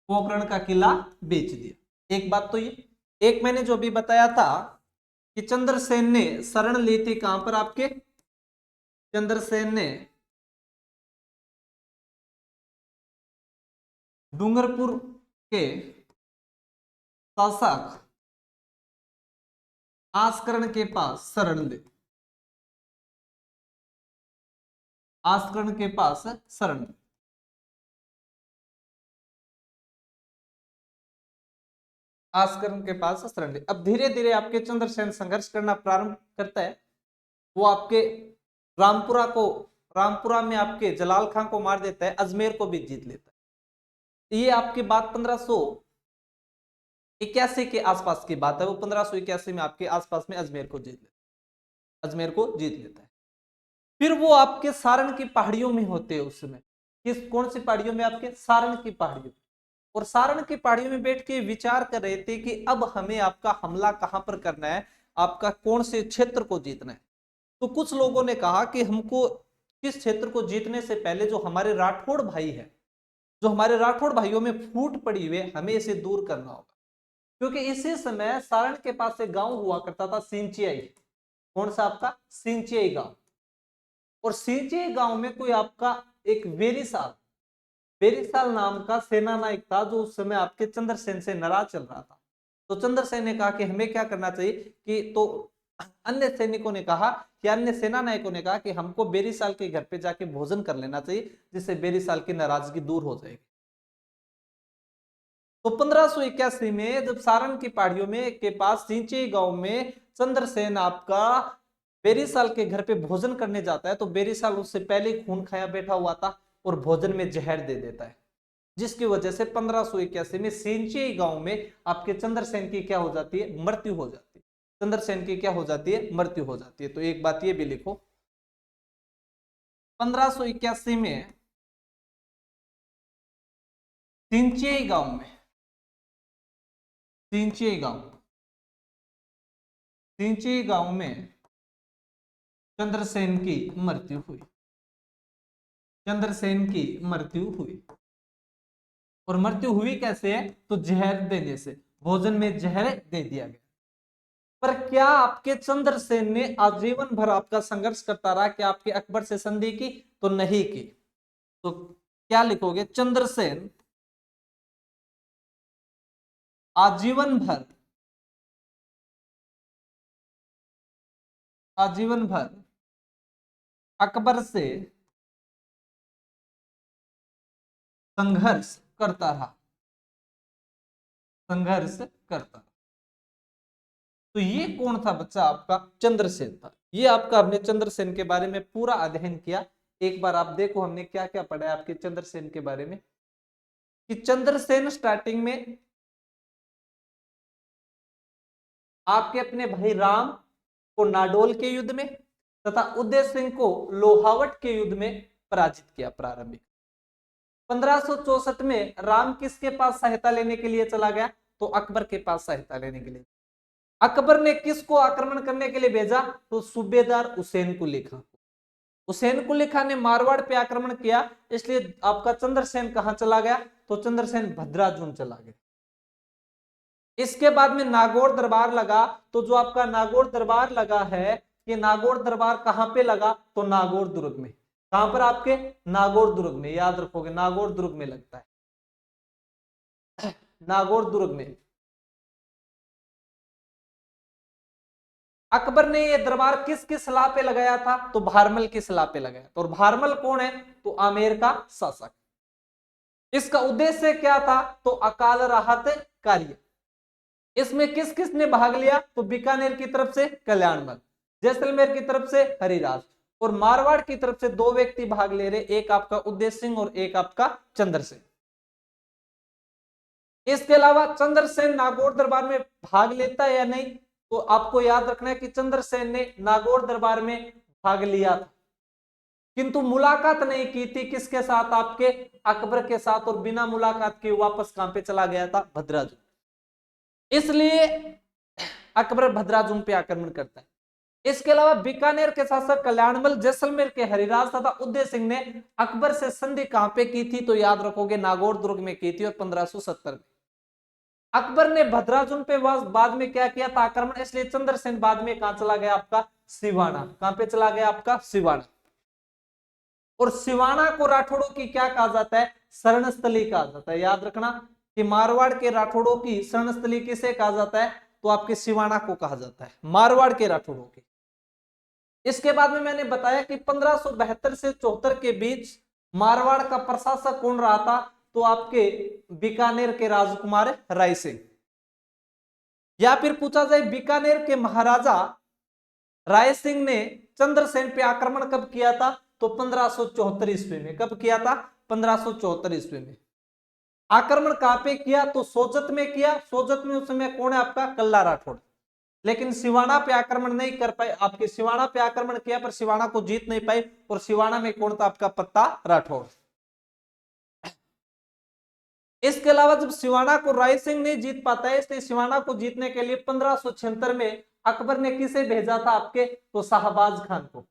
पोकरण का किला बेच दिया। एक बात तो ये, एक मैंने जो भी बताया था कि चंद्रसेन ने शरण ली थी कहां पर? आपके चंद्रसेन ने डूंगरपुर के शासक आस्करण के पास शरण दे, आस्करण के पास शरण, आस्करण के पास शरण ले। अब धीरे धीरे आपके चंद्रसेन संघर्ष करना प्रारंभ करता है। वो आपके रामपुरा में आपके जलाल खां को मार देता है, अजमेर को भी जीत लेता है। ये आपकी बात 1581 के आसपास की बात है। वो 1581 में आपके आसपास में अजमेर को जीत लेता है। फिर वो आपके सारण की पहाड़ियों में होते हैं उस समय। कौन सी पहाड़ियों में? आपके सारण की पहाड़ियों। और सारण की पहाड़ियों में बैठ के विचार कर रहे थे कि अब हमें आपका हमला कहां पर करना है, आपका कौन से क्षेत्र को जीतना है। तो कुछ लोगों ने कहा कि हमको किस क्षेत्र को जीतने से पहले जो हमारे राठौड़ भाई है, जो हमारे राठौड़ भाइयों में फूट पड़ी हुई है, हमें इसे दूर करना होगा। क्योंकि इसी समय सारण के पास एक गांव हुआ करता था, सिंचियाई। कौन सा? आपका सिंचियाई गांव। और सिंचियाई गांव में कोई आपका एक वेरीसाल नाम का सेना नायक था, जो उस समय आपके चंद्रसेन से नाराज चल रहा था। तो चंद्रसेन ने कहा कि हमें क्या करना चाहिए कि, तो अन्य सैनिकों ने कहा कि, अन्य सेना नायकों ने कहा कि हमको बेरीसाल के घर पे जाके भोजन कर लेना चाहिए, जिससे बेरीसाल की नाराजगी दूर हो जाएगी। तो 1581 में जब सारण की पहाड़ियों में के पास सिंचियाई गांव में चंद्रसेन आपका बेरीसाल के घर पे भोजन करने जाता है, तो बेरीसाल उससे पहले खून खाया बैठा हुआ था और भोजन में जहर दे देता है, जिसकी वजह से 1581 में सिंचियाई गांव में आपके चंद्रसेन की क्या हो जाती है? मृत्यु हो जाती है। चंद्रसेन की क्या हो जाती है? मृत्यु हो जाती है। तो एक बात ये भी लिखो, 1581 में सिंचियाई गांव में, सिंचियाई गांव में चंद्रसेन की मृत्यु हुई। चंद्रसेन की मृत्यु हुई। और मृत्यु हुई कैसे है? तो जहर देने से, भोजन में जहर दे दिया गया। पर क्या आपके चंद्रसेन ने आजीवन भर आपका संघर्ष करता रहा? क्या आपके अकबर से संधि की? तो नहीं की। तो क्या लिखोगे? चंद्रसेन आजीवन भर, आजीवन भर अकबर से संघर्ष करता रहा, संघर्ष करता रहा। तो ये कौन था बच्चा? आपका चंद्रसेन था। ये आपका हमने चंद्रसेन के बारे में पूरा अध्ययन किया। एक बार आप देखो हमने क्या क्या पढ़ा है आपके चंद्रसेन के बारे में। कि चंद्रसेन स्टार्टिंग में आपके अपने भाई राम को नाडोल के युद्ध में तथा उदय सिंह को लोहावट के युद्ध में पराजित किया प्रारंभिक। 1564 में राम किसके पास सहायता लेने के लिए चला गया? तो अकबर के पास सहायता लेने के लिए। अकबर ने किसको आक्रमण करने के लिए भेजा? तो सूबेदार हुसैन कुली खां। हुसैन कुली खां ने मारवाड़ पे आक्रमण किया, इसलिए आपका चंद्रसेन कहां चला गया? तो चंद्रसेन भद्राजुन चला गया। इसके बाद में नागौर दरबार लगा। तो जो आपका नागौर दरबार लगा है, ये नागौर दरबार कहां पे लगा? तो नागौर दुर्ग में। कहां पर? आपके नागौर दुर्ग में। याद रखोगे, नागौर दुर्ग में लगता है, नागौर दुर्ग में। अकबर ने ये दरबार किसकी सलाह पे लगाया था? तो भारमल की सलाह पे लगाया। तो और भारमल कौन है? तो आमेर का शासक। इसका उद्देश्य क्या था? तो अकाल राहत कार्य। इसमें किस किस ने भाग लिया? तो बीकानेर की तरफ से कल्याणमल, जैसलमेर की तरफ से हरिराज, और मारवाड़ की तरफ से दो व्यक्ति भाग ले रहे, एक आपका उदय सिंह और एक आपका चंद्रसेन। इसके अलावा चंद्रसेन नागौर दरबार में भाग लेता है या नहीं? तो आपको याद रखना है कि चंद्रसेन ने नागौर दरबार में भाग लिया था, किंतु मुलाकात नहीं की थी। किसके साथ? आपके अकबर के साथ। और बिना मुलाकात के वापस कहां पे चला गया था? भद्राजुम। इसलिए अकबर भद्राजुम पे आक्रमण करता है। इसके अलावा बीकानेर के शासक कल्याणमल, जैसलमेर के हरिराज तथा उदय सिंह ने अकबर से संधि कहां पे की थी? तो याद रखोगे, नागौर दुर्ग में की थी, और 1570 में। अकबर ने भद्राजुम पे बाद में क्या किया था? आक्रमण। इसलिए चंद्रसेन बाद में कहां चला गया? आपका सिवाना। कहां पे चला गया? आपका सिवाना। और सिवाना को राठौड़ों की क्या कहा जाता है, शरणस्थली कहा जाता है। याद रखना कि मारवाड़ के राठौड़ों की शरणस्थली किसे कहा जाता है, तो आपके सिवाना को कहा जाता है, मारवाड़ के राठौड़ों की। इसके बाद में मैंने बताया कि 1572 से 74 के बीच मारवाड़ का प्रशासक कौन रहा था, तो आपके बीकानेर के राजकुमार राय सिंह। या फिर पूछा जाए बीकानेर के महाराजा राय सिंह ने चंद्रसेन पे आक्रमण कब किया था, तो 1574 ईस्वी में। कब किया था, 1574 ईस्वी में। आक्रमण कहां पे किया, तो सोजत में किया। सोजत में उस समय कौन है आपका, कल्ला राठौड़। लेकिन सिवाना पे आक्रमण नहीं कर पाए, आपके सिवाना पे आक्रमण किया पर सिवाना को जीत नहीं पाए, और सिवाना में कौन था आपका, पत्ता राठौड़। इसके अलावा जब सिवाना को राय सिंह नहीं जीत पाता है, इसलिए सिवाना को जीतने के लिए 1576 में अकबर ने किसे भेजा था आपके, तो शाहबाज खान को,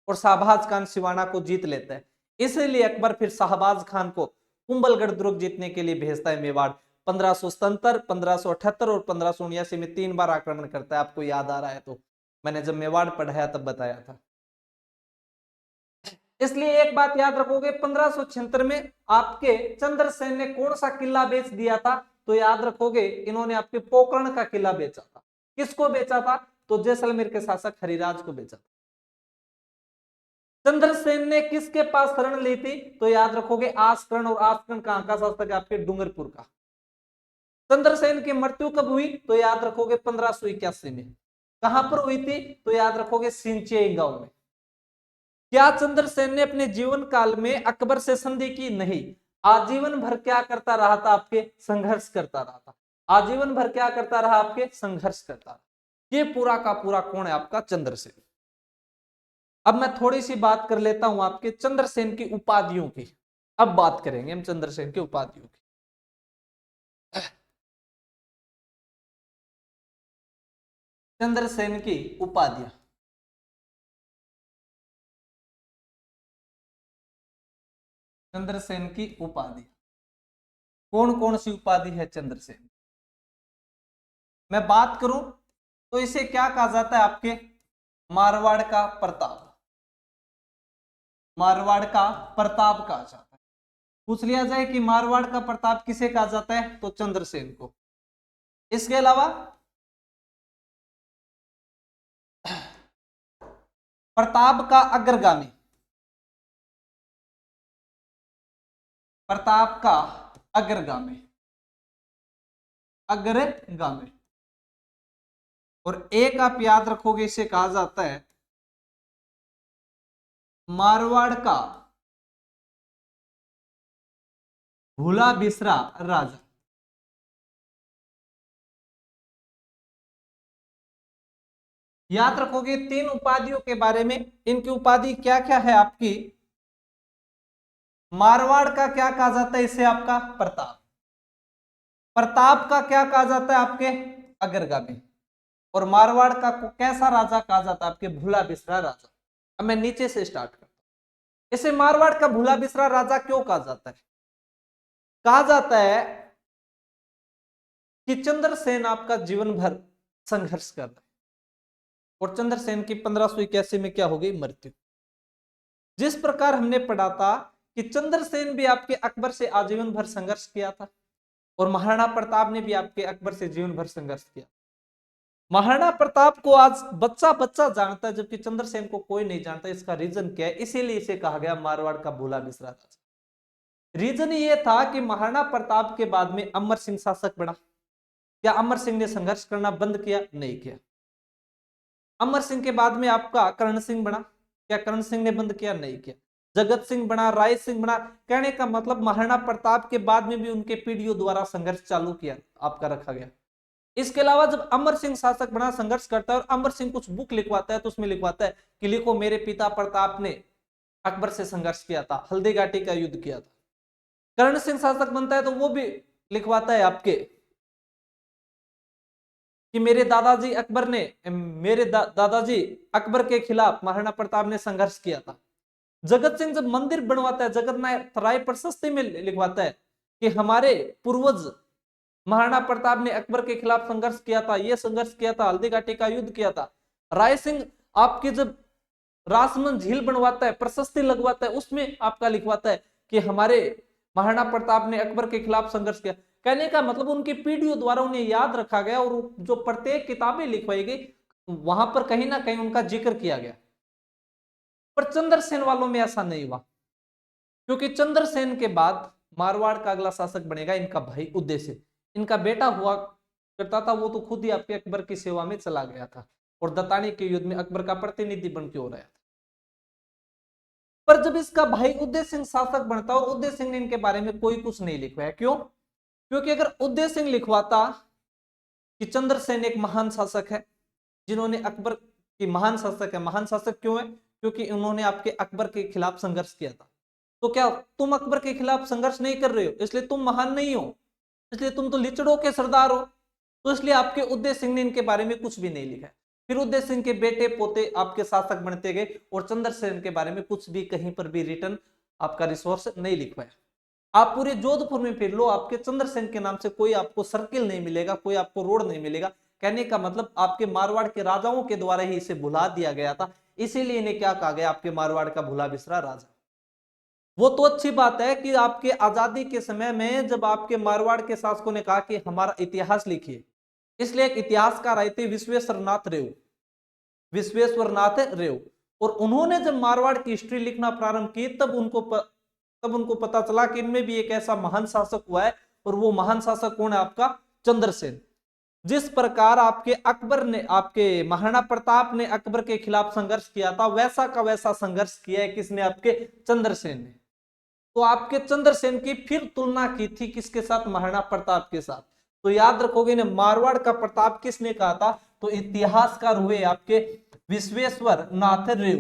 और शाहबाज खान सिवाना को जीत लेता है। इसलिए अकबर फिर शाहबाज खान को कुंभलगढ़ दुर्ग जीतने के लिए भेजता है मेवाड़। 1577, 1578 और 1579 में 3 बार आक्रमण करता है। आपको याद आ रहा है तो मैंने जब मेवाड़ पढ़ाया तब बताया था। इसलिए एक बात याद रखोगे, 1576 में आपके चंद्रसेन ने कौन सा किला बेच दिया था, तो याद रखोगे इन्होंने आपके पोकरण का किला बेचा था। किसको बेचा था, तो जैसलमेर के शासक हरिराज को बेचा था। चंद्रसेन ने किसके पास शरण ली थी, तो याद रखोगे आसकरण, और आसकरण कहां का शासक है, आपके डूंगरपुर का। चंद्रसेन की मृत्यु कब हुई, तो याद रखोगे 1581 में। कहां पर हुई थी, तो याद रखोगे सिंचेई गांव में। क्या चंद्रसेन ने अपने जीवन काल में अकबर से संधि की, नहीं। आजीवन भर क्या करता रहा था, आपके संघर्ष करता रहा था। आजीवन भर क्या करता रहा, आपके संघर्ष करता रहा। ये पूरा का पूरा कौन है आपका, चंद्रसेन। अब मैं थोड़ी सी बात कर लेता हूं आपके चंद्रसेन की उपाधियों की। अब बात करेंगे हम चंद्रसेन की उपाधियों की। चंद्रसेन की उपाधियां, चंद्रसेन की उपाधि कौन कौन सी उपाधि है चंद्रसेन। मैं बात करूं तो इसे क्या कहा जाता है, आपके मारवाड़ का प्रताप। मारवाड़ का प्रताप कहा जाता है। पूछ लिया जाए कि मारवाड़ का प्रताप किसे कहा जाता है, तो चंद्रसेन को। इसके अलावा प्रताप का अग्रगामी, प्रताप का अग्रगामी, अग्रगामी। और एक आप याद रखोगे, इसे कहा जाता है मारवाड़ का भूला बिसरा राजा। याद रखोगे 3 उपाधियों के बारे में। इनकी उपाधि क्या क्या है आपकी, मारवाड़ का क्या कहा जाता है, इसे आपका प्रताप। प्रताप का क्या कहा जाता है, आपके अग्रगामी। और मारवाड़ का को कैसा राजा कहा जाता है, आपके भूला बिसरा राजा। अब मैं नीचे से स्टार्ट करता हूं। इसे मारवाड़ का भूला बिसरा राजा क्यों कहा जाता है, कहा जाता है कि चंद्रसेन आपका जीवन भर संघर्ष कर रहा है, और चंद्रसेन की 1581 में क्या हो गई, मृत्यु। जिस प्रकार हमने पढ़ा था कि चंद्रसेन भी आपके अकबर से आजीवन भर संघर्ष किया था, और महाराणा प्रताप ने भी आपके अकबर से जीवन भर संघर्ष किया। महाराणा प्रताप को आज बच्चा बच्चा जानता है, जबकि चंद्रसेन को कोई नहीं जानता। इसका रीजन क्या है, इसीलिए इसे कहा गया मारवाड़ का भूला बिसरा राजा। रीजन ये था कि महाराणा प्रताप के बाद में अमर सिंह शासक बना। क्या अमर सिंह ने संघर्ष करना बंद किया, नहीं किया। अमर सिंह के बाद में आपका करण सिंह बना। क्या करण सिंह ने बंद किया, नहीं किया। जगत सिंह बना, राय सिंह बना। कहने का मतलब महाराणा प्रताप के बाद में भी उनके पीढ़ियों द्वारा संघर्ष चालू किया, आपका रखा गया। इसके अलावा जब अमर सिंह शासक बना, संघर्ष करता है, और अमर सिंह कुछ बुक लिखवाता है, तो उसमें लिखवाता है कि लिखो मेरे पिता प्रताप ने अकबर से संघर्ष किया था, हल्दी घाटी का युद्ध किया था। करण सिंह शासक बनता है तो वो भी लिखवाता है आपके कि मेरे दादाजी अकबर ने दादाजी अकबर के खिलाफ महाराणा प्रताप ने संघर्ष किया था। जगत सिंह जब मंदिर बनवाता है, जगत नाथ राय प्रशस्ति में लिखवाता है कि हमारे पूर्वज महाराणा प्रताप ने अकबर के खिलाफ संघर्ष किया था, ये संघर्ष किया था, हल्दी घाटी का युद्ध किया था। राय सिंह आपके जब रासमन झील बनवाता है, प्रशस्ति लगवाता है, उसमें आपका लिखवाता है कि हमारे महाराणा प्रताप ने अकबर के खिलाफ संघर्ष किया। कहने का मतलब उनकी पीढ़ियों द्वारा उन्हें याद रखा गया और जो प्रत्येक किताबें लिखवाई गई वहां पर कहीं ना कहीं उनका जिक्र किया गया। पर चंद्रसेन वालों में ऐसा नहीं हुआ, क्योंकि चंद्रसेन के बाद मारवाड़ का अगला शासक बनेगा इनका भाई उदय सिंह। इनका बेटा हुआ करता था, वो तो खुद ही आपके अकबर की सेवा में चला गया था और दतानी के युद्ध में अकबर का प्रतिनिधि बन के हो रहा था। पर जब इसका भाई उदय सिंह शासक बनता और उदय सिंह ने इनके बारे में कोई कुछ नहीं लिखवाया। क्यों? क्योंकि अगर उदय सिंह लिखवाता कि चंद्रसेन एक महान शासक है जिन्होंने अकबर की महान शासक है, महान शासक क्यों है? क्योंकि उन्होंने आपके अकबर के खिलाफ संघर्ष किया था। तो क्या तुम अकबर के खिलाफ संघर्ष नहीं कर रहे हो इसलिए तुम महान नहीं हो, इसलिए तुम तो लिचड़ों के सरदार हो? तो इसलिए आपके उदय सिंह ने इनके बारे में कुछ भी नहीं लिखा। फिर उदय सिंह के बेटे पोते आपके शासक बनते गए और चंद्रसेन के बारे में कुछ भी कहीं पर भी रिटर्न आपका रिसोर्स नहीं लिखवाया। आप पूरे जोधपुर में फिर लो, आपके चंद्रसेन के नाम से कोई आपको सर्किल नहीं मिलेगा, कोई आपको रोड नहीं मिलेगा। कहने का मतलब आपके मारवाड़ के राजाओं के द्वारा ही इसे भुला दिया गया था, इसीलिए इन्हें क्या कहा गया, आपके मारवाड़ का भुला बिसरा राजा। वो तो अच्छी बात है कि आपके आजादी के समय में जब आपके मारवाड़ के शासकों ने कहा कि हमारा इतिहास लिखिए, इसलिए एक इतिहासकार आए थे विश्वेश्वरनाथ रेव, विश्वेश्वरनाथ रेव, और उन्होंने जब मारवाड़ की हिस्ट्री लिखना प्रारंभ की तब उनको पता चला कि इनमें भी एक ऐसा महान शासक हुआ है, और वो महान शासक कौन है? आपका चंद्रसेन। जिस प्रकार आपके अकबर ने, आपके महाराणा प्रताप ने अकबर के खिलाफ संघर्ष किया था, वैसा का वैसा संघर्ष किया है किसने? आपके चंद्रसेन ने। तो आपके चंद्रसेन की फिर तुलना की थी किसके साथ? महाराणा प्रताप के साथ। तो याद रखोगे ना, मारवाड़ का प्रताप किसने कहा था? तो इतिहासकार हुए आपके विश्वेश्वर नाथ रेव,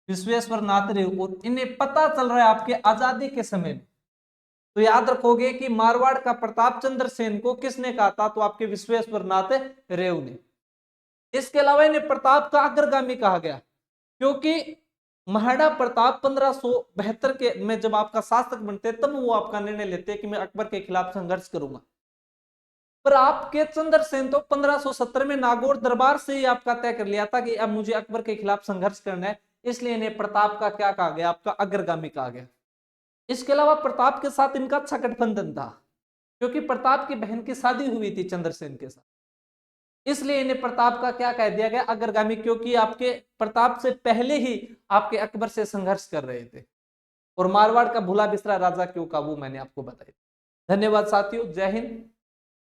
विश्वेश्वर नाथ रेव, और इन्हें पता चल रहा है आपके आजादी के समय में। तो याद रखोगे कि मारवाड़ का प्रताप चंद्रसेन को किसने कहा था? तो आपके विश्वेश्वर नाथ रेव ने। इसके अलावा इन्हें प्रताप का अग्रगामी कहा गया, क्योंकि महाराणा प्रताप 1572 के में जब आपका शासक बनते तब वो आपका निर्णय लेते कि मैं अकबर के खिलाफ संघर्ष करूंगा। पर आपके चंद्रसेन तो 1570 में नागौर दरबार से ही आपका तय कर लिया था कि अब मुझे अकबर के खिलाफ संघर्ष करना है, इसलिए इन्हें प्रताप का क्या कहा गया? आपका अग्रगामी कहा गया। इसके अलावा प्रताप के साथ इनका अच्छा गठबंधन था, क्योंकि प्रताप की बहन की शादी हुई थी चंद्रसेन के साथ, इसलिए इन्हें प्रताप का क्या कह दिया गया? अग्रगामी, क्योंकि आपके प्रताप से पहले ही आपके अकबर से संघर्ष कर रहे थे। और मारवाड़ का भूला बिसरा राजा क्यों का वो मैंने आपको बताया। धन्यवाद साथियों, जय हिंद।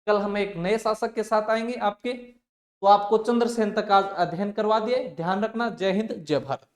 कल हम एक नए शासक के साथ आएंगे आपके, तो आपको चंद्रसेन तक आज अध्ययन करवा दिए। ध्यान रखना। जय हिंद, जय भारत।